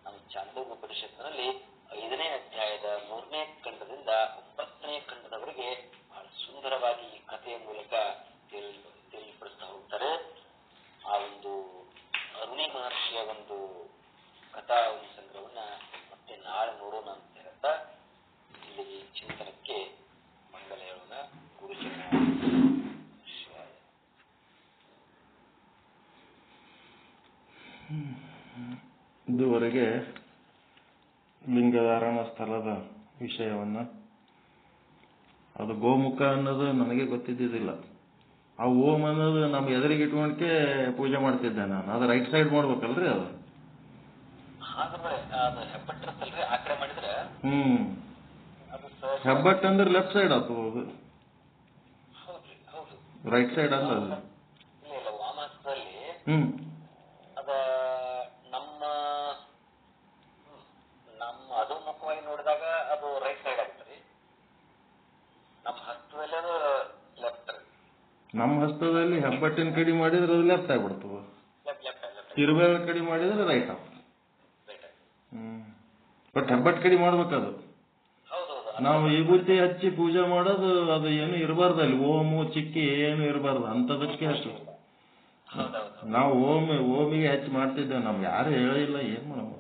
ನಮ್ಮ ಚಾಂದೋಗ್ಯ ಉಪನಿಷತ್ತಿನಲ್ಲಿ 5ನೇ ಅಧ್ಯಾಯದ 3ನೇ ಖಂಡದಿಂದ 9ನೇ ಖಂಡದವರೆಗೆ ಬಹಳ ಸುಂದರವಾಗಿ ಈ ಕಥೆಯ ಮೂಲಕ ತಿಳಿಪಡಿಸ್ತಾ ಹೋಗ್ತಾರೆ. ಆ ಒಂದು ಅರುಣಿ ಮಹರ್ಷಿಯ ಒಂದು ಕಥಾ ಒಂದು ಸಂಗ್ರಹವನ್ನ ಮತ್ತೆ ನಾಳೆ ನೋಡೋಣ ಅಂತ ಹೇಳ್ತಾ ಇಲ್ಲಿ ಚಿಂತನಕ್ಕೆ ಮಂಗಲ ಹೇಳೋಣ. ಗುರುಜನ ಇದುವರೆಗೆ ಲಿಂಗಧಾರಣ ಸ್ಥಳದ ವಿಷಯವನ್ನ, ಅದು ಗೋಮುಖ ಅನ್ನೋದು ನನಗೆ ಗೊತ್ತಿದ್ದಿದ್ದಿಲ್ಲ. ಆ ಓಂ ಅನ್ನೋದು ನಮ್ಮ ಎದುರಿಗೆ ಇಟ್ಕೊಂಡ್ಕೆ ಪೂಜೆ ಮಾಡ್ತಿದ್ದೆ ನಾನು. ಅದು ರೈಟ್ ಸೈಡ್ ಮಾಡ್ಬೇಕಲ್ರಿ ಅದು? ಹೆಬ್ಬಟ್ ಅಂದ್ರೆ ಲೆಫ್ಟ್ ಸೈಡ್ ಆಗ್ತದೆ, ರೈಟ್ ಸೈಡ್ ಅಲ್ಲ ಅದು. ಅದು ಮುಖವಾಗಿ ನೋಡಿದಾಗ ಅದು ರೈಟ್ ಸೈಡ್ ಆಗ್ತದೆ. ನಮ್ಮ ಹಸ್ತದಲ್ಲಿ ಅದು ಲೆಫ್ಟ್. ನಮ್ಮ ಹಸ್ತದಲ್ಲಿ ಹೆಬ್ಬಟ್ಟಿನ ಕಡಿ ಮಾಡಿದ್ರೆ ಅದು ಲೆಫ್ಟ್ ಆಗ್ಬಿಡ್ತದೆ, ತಿರುಬೇಳ ಕಡಿ ಮಾಡಿದ್ರೆ ರೈಟ್ ಆಗ್ತದೆ. ಬಟ್ ಹೆಬ್ಬಟ್ ಕಡಿ ಮಾಡ್ಬೇಕದು. ನಾವು ವಿಭೂತಿ ಹಚ್ಚಿ ಪೂಜೆ ಮಾಡೋದು ಅದು ಏನು ಇರಬಾರ್ದು ಅಲ್ಲಿ, ಓಮು ಚಿಕ್ಕಿ ಏನು ಇರಬಾರ್ದು ಅಂತದಕ್ಕೆ ಅಷ್ಟು. ನಾವು ಓಮಿಗೆ ಹಚ್ಚಿ ಮಾಡ್ತಿದ್ದೇವೆ, ನಮ್ಗೆ ಯಾರು ಹೇಳಿಲ್ಲ, ಏನ್ ಮಾಡ್ಬೋದು.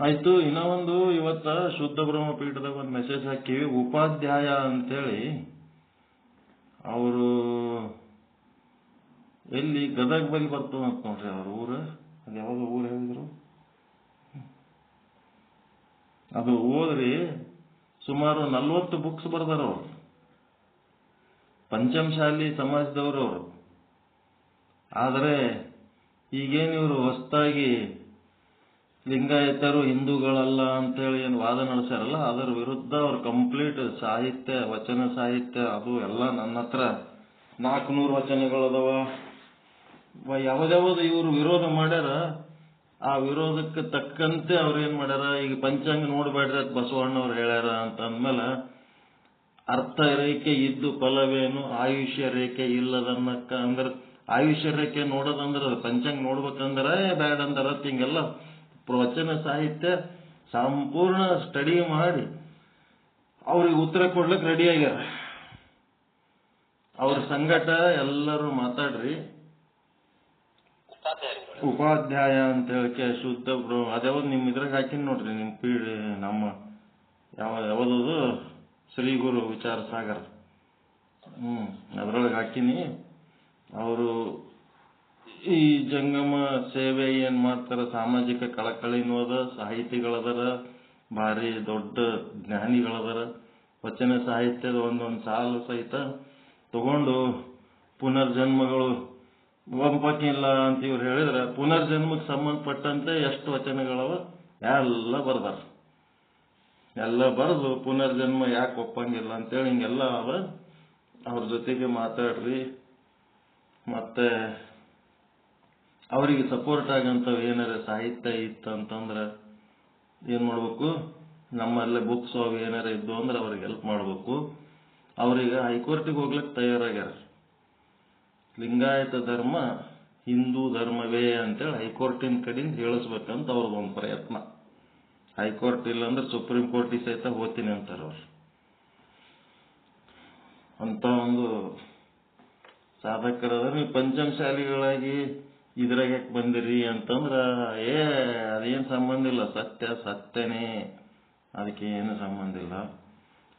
ಆಯ್ತು. ಇನ್ನೂ ಒಂದು ಇವತ್ತ ಶುದ್ಧ ಬ್ರಹ್ಮಪೀಠದಾಗ ಒಂದು ಮೆಸೇಜ್ ಹಾಕಿವಿ. ಉಪಾಧ್ಯಾಯ ಅಂತೇಳಿ ಅವರು ಎಲ್ಲಿ ಗದಗ ಬಲ್ಲಿ ಬರ್ತದಂತ ನೋಡ್ರಿ ಅವ್ರ ಊರು. ಅದು ಯಾವಾಗ ಊರು ಹೇಳಿದ್ರು, ಅದು ಓದ್ರಿ ಸುಮಾರು 40 ಬುಕ್ಸ್ ಬರ್ದಾರ ಅವರು. ಪಂಚಮಶಾಲಿ ಸಮಾಜದವರು ಅವರು. ಆದರೆ ಈಗೇನು ಇವರು ಹೊಸದಾಗಿ ಲಿಂಗಾಯತರು ಹಿಂದೂಗಳಲ್ಲ ಅಂತೇಳಿ ಏನು ವಾದ ನಡೆಸ್ಯಾರಲ್ಲ, ಅದರ ವಿರುದ್ಧ ಅವ್ರು ಕಂಪ್ಲೀಟ್ ಸಾಹಿತ್ಯ, ವಚನ ಸಾಹಿತ್ಯ ಅದು ಎಲ್ಲ ನನ್ನ ಹತ್ರ 400 ವಚನಗಳದವ. ಯಾವ್ದಾವ್ದು ಇವರು ವಿರೋಧ ಮಾಡ್ಯಾರ, ಆ ವಿರೋಧಕ್ಕೆ ತಕ್ಕಂತೆ ಅವ್ರು ಏನ್ ಮಾಡ್ಯಾರ, ಈಗ ಪಂಚಾಂಗ ನೋಡ್ಬೇಡ್ರಿ ಅಂತ ಬಸವಣ್ಣವ್ರು ಹೇಳ್ಯಾರ ಅಂತ ಅಂದ್ಮೇಲೆ ಅರ್ಥ ರೇಖೆ ಇದ್ದು ಫಲವೇನು ಆಯುಷ್ಯ ರೇಖೆ ಇಲ್ಲದನ್ನಕ್ಕ ಅಂದ್ರೆ ಆಯುಷ್ಯ ರೇಖೆ ನೋಡೋದಂದ್ರ ಪಂಚಾಂಗ ನೋಡ್ಬೇಕಂದ್ರ ಬ್ಯಾಡ ಅಂದಾರ. ಹಿಂಗೆಲ್ಲ ವಚನ ಸಾಹಿತ್ಯ ಸಂಪೂರ್ಣ ಸ್ಟಡಿ ಮಾಡಿ ಅವ್ರಿಗೆ ಉತ್ತರ ಕೊಡ್ಲಿಕ್ಕೆ ರೆಡಿ ಆಗ್ಯಾರ. ಅವ್ರ ಸಂಗಟ ಎಲ್ಲರೂ ಮಾತಾಡ್ರಿ. ಉಪಾಧ್ಯಾಯ ಅಂತ ಹೇಳಿಕೆ ಶುದ್ಧ ಅದ್ಯಾವ್ದು ನಿಮ್ ಇದ್ರಾಗ ಹಾಕಿನ್ ನೋಡ್ರಿ, ನಿಮ್ ಪೀಳಿ ನಮ್ಮ ಯಾವ್ದದು ಶ್ರೀ ಗುರು ವಿಚಾರ ಸಾಗರ, ಅದ್ರೊಳಗೆ ಹಾಕಿನಿ. ಅವರು ಈ ಜಂಗಮ ಸೇವೆ ಏನ್ ಮಾಡ್ತಾರ, ಸಾಮಾಜಿಕ ಕಳಕಳಿನೋದ, ಸಾಹಿತಿಗಳದರ, ಭಾರಿ ದೊಡ್ಡ ಜ್ಞಾನಿಗಳದರ, ವಚನ ಸಾಹಿತ್ಯದ ಒಂದೊಂದು ಸಾಲು ಸಹಿತ ತಗೊಂಡು ಪುನರ್ಜನ್ಮಗಳು ಒಂಬಕ್ಕಿಲ್ಲ ಅಂತ ಇವ್ರು ಹೇಳಿದ್ರೆ ಪುನರ್ಜನ್ಮಕ್ಕೆ ಸಂಬಂಧಪಟ್ಟಂತೆ ಎಷ್ಟು ವಚನಗಳವ ಎಲ್ಲ ಬರ್ದಾರ. ಎಲ್ಲ ಬರೆದು ಪುನರ್ಜನ್ಮ ಯಾಕೆ ಒಪ್ಪಂಗಿಲ್ಲ ಅಂತೇಳಿ ಹಿಂಗೆಲ್ಲ ಅವ. ಅವ್ರ ಜೊತೆಗೆ ಮಾತಾಡ್ರಿ. ಮತ್ತೆ ಅವರಿಗೆ ಸಪೋರ್ಟ್ ಆಗಂತವ್ ಏನಾರ ಸಾಹಿತ್ಯ ಇತ್ತಂತಂದ್ರೆ ಏನ್ ಮಾಡ್ಬೇಕು, ನಮ್ಮಲ್ಲೇ ಬುಕ್ಸ್ ಅವು ಏನಾರ ಇದ್ದು ಅಂದ್ರೆ ಅವ್ರಿಗೆ ಹೆಲ್ಪ್ ಮಾಡ್ಬೇಕು. ಅವ್ರಿಗೆ ಹೈಕೋರ್ಟಿಗೆ ಹೋಗ್ಲಿಕ್ಕೆ ತಯಾರಾಗ್ಯಾರ. ಲಿಂಗಾಯತ ಧರ್ಮ ಹಿಂದೂ ಧರ್ಮವೇ ಅಂತೇಳಿ ಹೈಕೋರ್ಟಿನ ಕಡೆಯಿಂದ ಹೇಳಿಸ್ಬೇಕಂತ ಅವ್ರದ್ದೊಂದು ಪ್ರಯತ್ನ. ಹೈಕೋರ್ಟ್ ಇಲ್ಲಾಂದ್ರೆ ಸುಪ್ರೀಂ ಕೋರ್ಟಿಗೆ ಸಹಿತ ಹೋಗ್ತೀನಿ ಅಂತಾರ ಅವ್ರು. ಅಂತ ಒಂದು ಸಾಧಕರದ. ನೀವು ಪಂಚಮಶಾಲಿಗಳಾಗಿ ಇದ್ರಾಗ ಯಾಕೆ ಬಂದಿರಿ ಅಂತಂದ್ರ ಅದೇನ್ ಸಂಬಂಧ ಇಲ್ಲ, ಸತ್ಯ ಸತ್ಯನೇ, ಅದಕ್ಕೆ ಏನು ಸಂಬಂಧ ಇಲ್ಲ.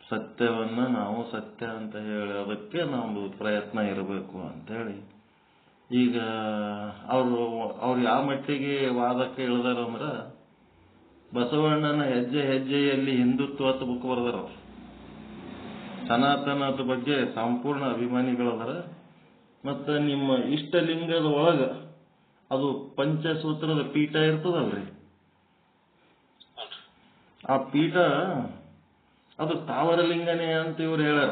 ಸತ್ಯವನ್ನ ನಾವು ಸತ್ಯ ಅಂತ ಹೇಳೋದಕ್ಕೆ ನಮ್ದು ಪ್ರಯತ್ನ ಇರಬೇಕು ಅಂತೇಳಿ ಈಗ ಅವ್ರು ಯಾವ ಮಟ್ಟಿಗೆ ವಾದಕ್ಕೆ ಇಳಿದಾರ ಅಂದ್ರ, ಬಸವಣ್ಣನ ಹೆಜ್ಜೆ ಹೆಜ್ಜೆಯಲ್ಲಿ ಹಿಂದುತ್ವದ ಬುಕ್ ಬರ್ದಾರ ಅವ್ರು. ಸನಾತನದ ಬಗ್ಗೆ ಸಂಪೂರ್ಣ ಅಭಿಮಾನಿಗಳದಾರ. ಮತ್ತ ನಿಮ್ಮ ಇಷ್ಟಲಿಂಗದ ಒಳಗ ಅದು ಪಂಚಸೂತ್ರದ ಪೀಠ ಇರ್ತದಲ್ರಿ, ಆ ಪೀಠ ಅದು ಸ್ಥಾವರಲಿಂಗನೇ ಅಂತ ಇವ್ರು ಹೇಳ್ಯಾರ.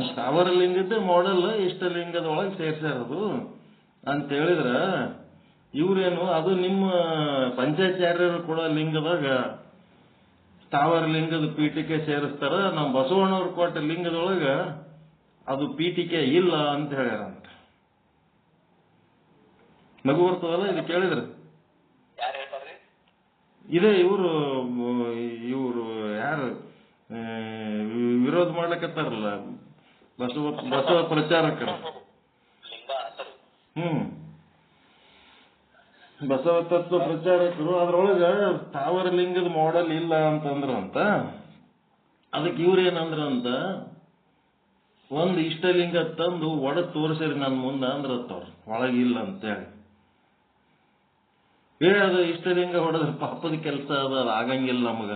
ಸ್ಥಾವರಲಿಂಗದ ಮಾಡೆಲ್ ಇಷ್ಟಲಿಂಗದ ಒಳಗೆ ಸೇರ್ಸ್ಯಾರದು ಅಂತ ಹೇಳಿದ್ರ ಇವ್ರೇನು, ಅದು ನಿಮ್ಮ ಪಂಚಾಚಾರ್ಯರು ಕೂಡ ಲಿಂಗದಾಗ ಸ್ಥಾವರಲಿಂಗದ ಪೀಠಕ್ಕೆ ಸೇರಿಸ್ತಾರ, ನಮ್ಮ ಬಸವಣ್ಣವ್ರ ಕೊಟ್ಟ ಲಿಂಗದೊಳಗ ಅದು ಪೀಠಿಕೆ ಇಲ್ಲ ಅಂತ ಹೇಳ್ಯಾರಂತ. ನಗು ಬರ್ತದಲ್ಲ ಇದು ಕೇಳಿದ್ರೆ. ಇದೇ ಇವರು ಯಾರು ವಿರೋಧ ಮಾಡ್ಲಕತ್ತಾರಲ್ಲ, ಬಸವ ಪ್ರಚಾರಕರು. ಬಸವ ತತ್ವ ಪ್ರಚಾರಕರು ಅದ್ರೊಳಗ ಸ್ಥಾವರ ಲಿಂಗದ ಮಾಡೆಲ್ ಇಲ್ಲ ಅಂತಂದ್ರಂತ. ಅದಕ್ಕೆ ಇವ್ರೇನಂದ್ರಂತ, ಒಂದು ಇಷ್ಟಲಿಂಗ ತಂದು ಒಡ ತೋರಿಸಿರಿ ನನ್ನ ಮುಂದೆ ಅಂದ್ರತ್ತವ್ರು, ಒಳಗಿಲ್ಲ ಅಂತೇಳಿ. ಅದು ಇಷ್ಟಲಿಂಗ ಹೊಡೆದ್ರೆ ಪಾಪದ ಕೆಲಸ ಅದ, ಅದು ಆಗಂಗಿಲ್ಲ ನಮಗ.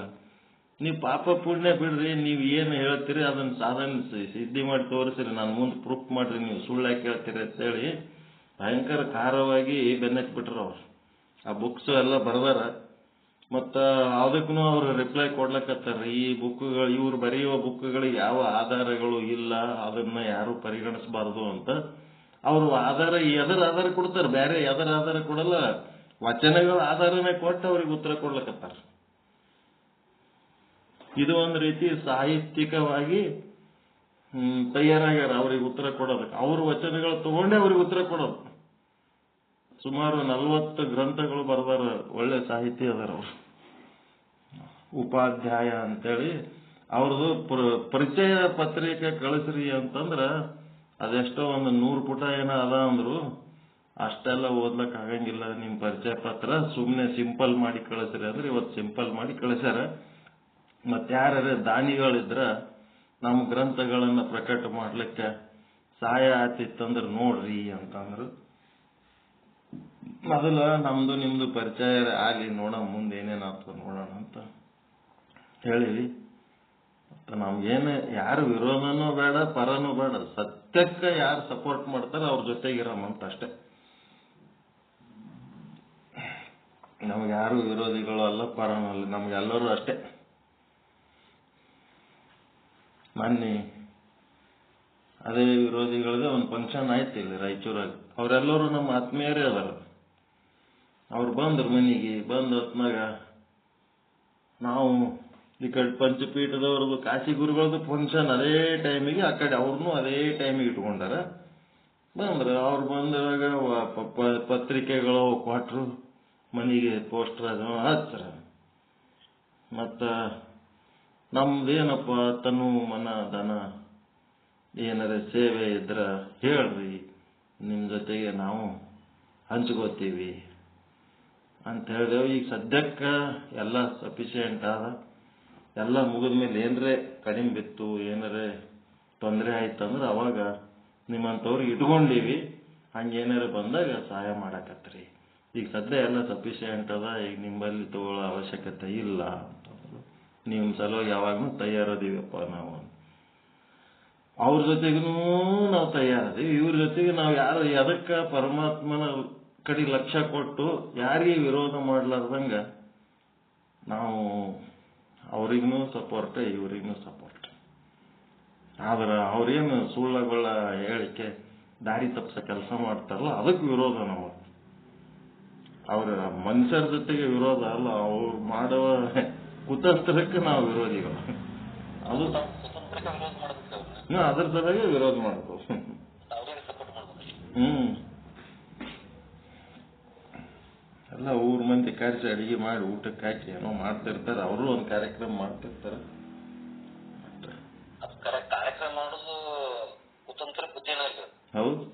ನೀವು ಪಾಪ ಪುಣ್ಯ ಬಿಡ್ರಿ, ನೀವು ಏನು ಹೇಳ್ತೀರಿ ಅದನ್ನ ಸಾಧನೆ ಸಿದ್ಧಿ ಮಾಡಿ ತೋರಿಸಿರಿ, ನನ್ನ ಮುಂದೆ ಪ್ರೂಫ್ ಮಾಡ್ರಿ, ನೀವು ಸುಳ್ಳಾಗಿ ಹೇಳ್ತೀರಿ ಅಂತೇಳಿ ಭಯಂಕರ ಖಾರವಾಗಿ ಬೆನ್ನಕ್ಬಿಟ್ರು ಅವ್ರು. ಆ ಬುಕ್ಸ್ ಎಲ್ಲ ಬರ್ದಾರ. ಮತ್ತ ಅದಕ್ಕೂ ಅವ್ರು ರಿಪ್ಲೈ ಕೊಡ್ಲಕತ್ತಾರ, ಈ ಬುಕ್ಗಳು ಇವ್ರು ಬರೆಯುವ ಬುಕ್ಗಳಿಗೆ ಯಾವ ಆಧಾರಗಳು ಇಲ್ಲ, ಅದನ್ನ ಯಾರು ಪರಿಗಣಿಸಬಾರದು ಅಂತ. ಅವರು ಆಧಾರ ಎದರ ಆಧಾರ ಕೊಡ್ತಾರೆ, ಬೇರೆ ಎದರ ಆಧಾರ ಕೊಡಲ್ಲ, ವಚನಗಳ ಆಧಾರನೇ ಕೊಟ್ಟು ಅವ್ರಿಗೆ ಉತ್ತರ ಕೊಡ್ಲಕತ್ತಾರ. ಇದು ಒಂದು ರೀತಿ ಸಾಹಿತ್ಯಿಕವಾಗಿ ತಯಾರಾಗ್ಯಾರ ಅವ್ರಿಗೆ ಉತ್ತರ ಕೊಡೋದಕ್ಕೆ. ಅವ್ರ ವಚನಗಳು ತಗೊಂಡೇ ಅವ್ರಿಗೆ ಉತ್ತರ ಕೊಡೋದು. ಸುಮಾರು 40 ಗ್ರಂಥಗಳು ಬರ್ದಾರ, ಒಳ್ಳೆ ಸಾಹಿತ್ಯ ಅದಾರ ಅವ್ರು. ಉಪಾಧ್ಯಾಯ ಅಂತೇಳಿ ಅವ್ರದ್ದು ಪರಿಚಯ ಪತ್ರಿಕೆ ಕಳಿಸ್ರಿ ಅಂತಂದ್ರ ಅದೆಷ್ಟೋ ಒಂದು 100 ಪುಟ ಏನೋ ಅದ ಅಂದ್ರು. ಅಷ್ಟೆಲ್ಲ ಓದ್ಲಕ್ ಆಗಂಗಿಲ್ಲ ನಿಮ್ ಪರಿಚಯ ಪತ್ರ, ಸುಮ್ನೆ ಸಿಂಪಲ್ ಮಾಡಿ ಕಳಿಸ್ರಿ ಅಂದ್ರೆ ಇವತ್ತು ಸಿಂಪಲ್ ಮಾಡಿ ಕಳಿಸ್ಯಾರ. ಮತ್ತೆ ಯಾರ್ಯಾರ ದಾನಿಗಳಿದ್ರ ನಮ್ಮ ಗ್ರಂಥಗಳನ್ನ ಪ್ರಕಟ ಮಾಡ್ಲಿಕ್ಕೆ ಸಹಾಯ ಆತಿತ್ತಂದ್ರೆ ನೋಡ್ರಿ ಅಂತಂದ್ರು. ಮೊದಲ ನಮ್ದು ನಿಮ್ದು ಪರಿಚಯ ಆಗಲಿ, ನೋಡೋಣ ಮುಂದೆ ಏನೇನಾಗ್ತದೆ ನೋಡೋಣ ಅಂತ ಹೇಳಿವಿ. ಮತ್ತು ನಮ್ಗೇನು ಯಾರು ವಿರೋಧನೂ ಬೇಡ, ಪರನೂ ಬೇಡ, ಸತ್ಯಕ್ಕೆ ಯಾರು ಸಪೋರ್ಟ್ ಮಾಡ್ತಾರೆ ಅವ್ರ ಜೊತೆಗಿರಮಂತ ಅಷ್ಟೇ. ನಮ್ಗೆ ಯಾರು ವಿರೋಧಿಗಳು ಅಲ್ಲ, ಪರನೂ ಅಲ್ಲ, ನಮ್ಗೆಲ್ಲರೂ ಅಷ್ಟೇ. ಮೊನ್ನೆ ಅದೇ ವಿರೋಧಿಗಳಿಗೆ ಒಂದು ಫಂಕ್ಷನ್ ಆಯ್ತು ಇಲ್ಲಿ ರಾಯಚೂರಾಗ. ಅವರೆಲ್ಲರೂ ನಮ್ಮ ಆತ್ಮೀಯರೇ ಅದಾರ. ಅವ್ರು ಬಂದ್ರು ಮನೆಗೆ. ಬಂದ ಹೊತ್ನಾಗ ನಾವು ಈ ಕಡೆ ಪಂಚಪೀಠದವ್ರದ್ದು ಕಾಶಿ ಗುರುಗಳದ್ದು ಫಂಕ್ಷನ್ ಅದೇ ಟೈಮಿಗೆ, ಆ ಕಡೆ ಅವ್ರನ್ನೂ ಅದೇ ಟೈಮಿಗೆ ಇಟ್ಕೊಂಡಾರ. ಬಂದ್ರು. ಅವ್ರು ಬಂದಾಗ ಪತ್ರಿಕೆಗಳು ಕೊಟ್ರು, ಮನೆಗೆ ಪೋಸ್ಟರ್ ಅದು ಹಚ್ಚಾರ. ಮತ್ತು ನಮ್ದೇನಪ್ಪ ತನು ಮನ ಧನ ಏನಾರ ಸೇವೆ ಇದ್ರ ಹೇಳ್ರಿ, ನಿಮ್ಮ ಜೊತೆಗೆ ನಾವು ಹಂಚ್ಕೋತೀವಿ ಅಂತ ಹೇಳಿದೆವು. ಈಗ ಸದ್ಯಕ್ಕೆ ಎಲ್ಲ ಸಫಿಷಿಯೆಂಟ್ ಆದ. ಎಲ್ಲ ಮುಗಿದ ಮೇಲೆ ಏನರೇ ಕಡಿಮೆ ಬಿತ್ತು, ಏನಾರೇ ತೊಂದರೆ ಆಯ್ತಂದ್ರೆ ಅವಾಗ ನಿಮ್ಮಂಥವ್ರಿಗೆ ಇಟ್ಕೊಂಡೀವಿ. ಹಂಗೇನಾರ ಬಂದಾಗ ಸಹಾಯ ಮಾಡಕತ್ರಿ. ಈಗ ಸದ್ಯ ಎಲ್ಲ ಸಫಿಷಿಯೆಂಟ್ ಅದ, ಈಗ ನಿಮ್ಮಲ್ಲಿ ತಗೊಳ್ಳೋ ಅವಶ್ಯಕತೆ ಇಲ್ಲ ಅಂತಂದ್ರು. ನಿಮ್ಮ ಸಲುವಾಗಿ ಯಾವಾಗಲೂ ತಯಾರದೀವಪ್ಪ ನಾವು. ಅವ್ರ ಜೊತೆಗೂ ನಾವು ತಯಾರದೀವಿ, ಇವ್ರ ಜೊತೆಗೆ ನಾವು ಯಾರು ಅದಕ್ಕೆ ಪರಮಾತ್ಮನ ಕಡೆ ಲಕ್ಷ್ಯ ಕೊಟ್ಟು ಯಾರಿಗೆ ವಿರೋಧ ಮಾಡ್ಲಾರ್ದಂಗ ನಾವು ಅವ್ರಿಗೂ ಸಪೋರ್ಟ್, ಇವ್ರಿಗೂ ಸಪೋರ್ಟ್. ಆದ್ರೆ ಅವ್ರೇನು ಸುಳ್ಳಗಳ ಹೇಳಿಕೆ ದಾರಿ ತಪ್ಪಿಸೋ ಕೆಲಸ ಮಾಡ್ತಾರಲ್ಲ, ಅದಕ್ಕೆ ವಿರೋಧ ನಾವು. ಅವ್ರ ಮನುಷ್ಯರ ಜೊತೆಗೆ ವಿರೋಧ ಅಲ್ಲ, ಅವ್ರು ಮಾಡುವ ಕುತಂತ್ರಕ್ಕೆ ನಾವು ವಿರೋಧಿಗಳು. ಅದು ಅದ್ರ ಸಲುವಾಗಿ ವಿರೋಧ ಮಾಡ್ಬೋದು. ಎಲ್ಲ ಊರ್ ಮಂದಿ ಕರೆಸಿ ಅಡಿಗೆ ಮಾಡಿ ಊಟಕ್ಕೆ ಹಾಕಿ ಏನೋ ಮಾಡ್ತಿರ್ತಾರೆ. ಅವರು ಒಂದು ಕಾರ್ಯಕ್ರಮ ಮಾಡ್ತಿರ್ತಾರೆ. ಕಾರ್ಯಕ್ರಮ ಮಾಡೋದು ಕುತಂತ್ರ ಬುದ್ಧಿನ. ಹೌದು,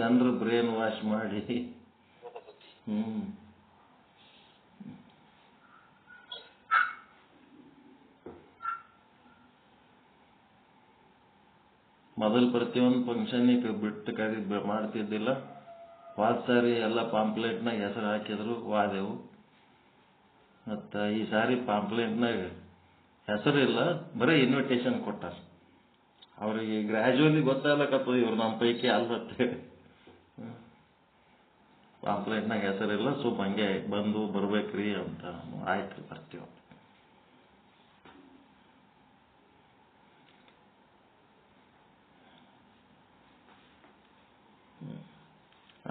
ಜನರು ಬ್ರೇನ್ ವಾಶ್ ಮಾಡಿ. ಮೊದಲು ಪ್ರತಿಯೊಂದು ಫಂಕ್ಷನ್ನಿಗೆ ಬಿಟ್ಟು ಕರೀ ಮಾಡ್ತಿದ್ದಿಲ್ಲ. ಹೋದ ಸಾರಿ ಎಲ್ಲ ಪಾಂಪ್ಲೆಟ್ನಾಗ ಹೆಸರು ಹಾಕಿದ್ರು, ವಾದೆವು. ಮತ್ತು ಈ ಸಾರಿ ಪಾಂಪ್ಲೆಟ್ನಾಗ ಹೆಸರಿಲ್ಲ, ಬರೀ ಇನ್ವಿಟೇಷನ್ ಕೊಟ್ಟಾರ. ಅವ್ರಿಗೆ ಗ್ರ್ಯಾಜುವಲಿ ಗೊತ್ತಾಗ್ಲಕ್ಕತ್ತದ ಇವ್ರು ನಮ್ಮ ಪೈಕಿ ಅಲ್ಲತ್ತೇಳಿ. ಪಾಂಪ್ಲೆಟ್ನಾಗ ಹೆಸರಿಲ್ಲ, ಸ್ವಲ್ಪ ಹಂಗೆ ಬಂದು ಬರ್ಬೇಕ್ರಿ ಅಂತ. ಆಯ್ತು, ಬರ್ತೀವಿ.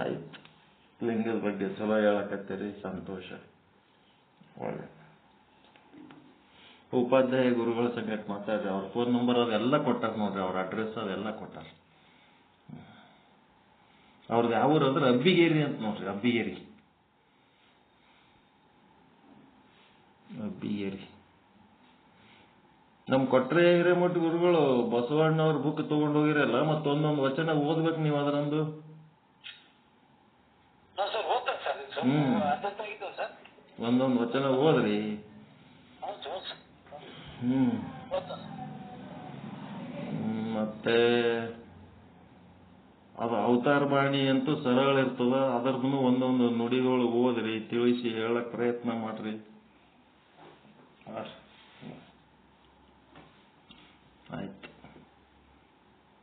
ಆಯ್ತು, ಲಿಂಗದ ಬಗ್ಗೆ ಚಲೋ ಹೇಳಕತ್ತೀರಿ, ಸಂತೋಷ. ಒಳ್ಳೆ ಉಪಾಧ್ಯಾಯ ಗುರುಗಳ ಸಂಗಟ ಮಾತಾಡ್ರಿ. ಅವ್ರ ಫೋನ್ ನಂಬರ್ ಅದೆಲ್ಲ ಕೊಟ್ಟಾರ ನೋಡ್ರಿ, ಅವ್ರ ಅಡ್ರೆಸ್ ಅದೆಲ್ಲ ಕೊಟ್ಟಾರ. ಅವ್ರದ್ದು ಯಾವ ಊರು ಅಂದ್ರೆ ಅಬ್ಬಿಗೇರಿ ಅಂತ ನೋಡ್ರಿ, ಅಬ್ಬಿಗೇರಿ. ನಮ್ ಕೊಟ್ರೆ ಹಿರೇಮಠ ಗುರುಗಳು ಬಸವಣ್ಣವ್ರ ಬುಕ್ ತಗೊಂಡ್ ಹೋಗಿರಲ್ಲ, ಮತ್ತೊಂದೊಂದು ವಚನ ಓದ್ಬೇಕು ನೀವು ಅದರಂದು. ಒಂದೊಂದು ವಚನ ಓದ್ರಿ. ಮತ್ತೆ ಅದು ಅವತಾರ ಬಾಣಿ ಅಂತೂ ಸರಳ ಇರ್ತದ, ಅದರದ್ದು ಒಂದೊಂದು ನುಡಿಗಳು ಓದ್ರಿ, ತಿಳಿಸಿ ಹೇಳಕ್ ಪ್ರಯತ್ನ ಮಾಡ್ರಿ. ಆಯ್ತು,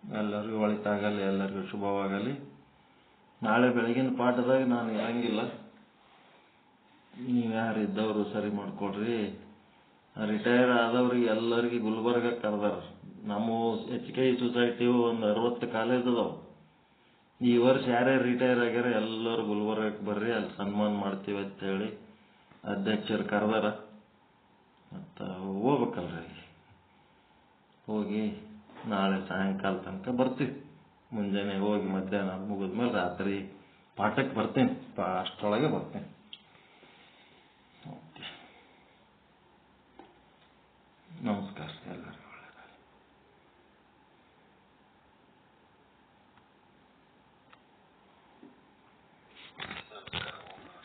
ಎಲ್ಲರಿಗೂ ಒಳಿತಾಗಲಿ, ಎಲ್ಲರಿಗೂ ಶುಭವಾಗಲಿ. ನಾಳೆ ಬೆಳಗಿನ ಪಾಠದಾಗ ನಾನು ಇರಂಗಿಲ್ಲ. ನೀವು ಯಾರಿದ್ದವರು ಸರಿ ಮಾಡ್ಕೊಡ್ರಿ. ರಿಟೈರ್ ಆದವ್ರಿಗೆ ಎಲ್ಲರಿಗೆ ಗುಲ್ಬರ್ಗ ಕರೆದಾರ. ನಮ್ಮ HKI ಸೊಸೈಟಿವು ಒಂದು 60 ಕಾಲೇಜ್ ಅದಾವ. ಈ ವರ್ಷ ಯಾರ್ಯಾರು ರಿಟೈರ್ ಆಗ್ಯಾರ ಎಲ್ಲರೂ ಗುಲ್ಬರ್ಗಕ್ಕೆ ಬರ್ರಿ, ಅಲ್ಲಿ ಸನ್ಮಾನ ಮಾಡ್ತೀವಿ ಅಂತ ಹೇಳಿ ಅಧ್ಯಕ್ಷರು ಕರೆದಾರ. ಮತ್ತು ಹೋಗ್ಬೇಕಲ್ರಿ, ಹೋಗಿ ನಾಳೆ ಸಾಯಂಕಾಲ ತನಕ ಬರ್ತೀವಿ. ಮುಂಜಾನೆ ಹೋಗಿ ಮಧ್ಯಾಹ್ನ ಮುಗಿದ್ಮೇಲೆ ರಾತ್ರಿ ಪಾಠಕ್ಕೆ ಬರ್ತೀನಿ, ಅಷ್ಟರೊಳಗೆ ಬರ್ತೀನಿ. ನಮಸ್ಕಾರ ಎಲ್ಲರಿಗೂ.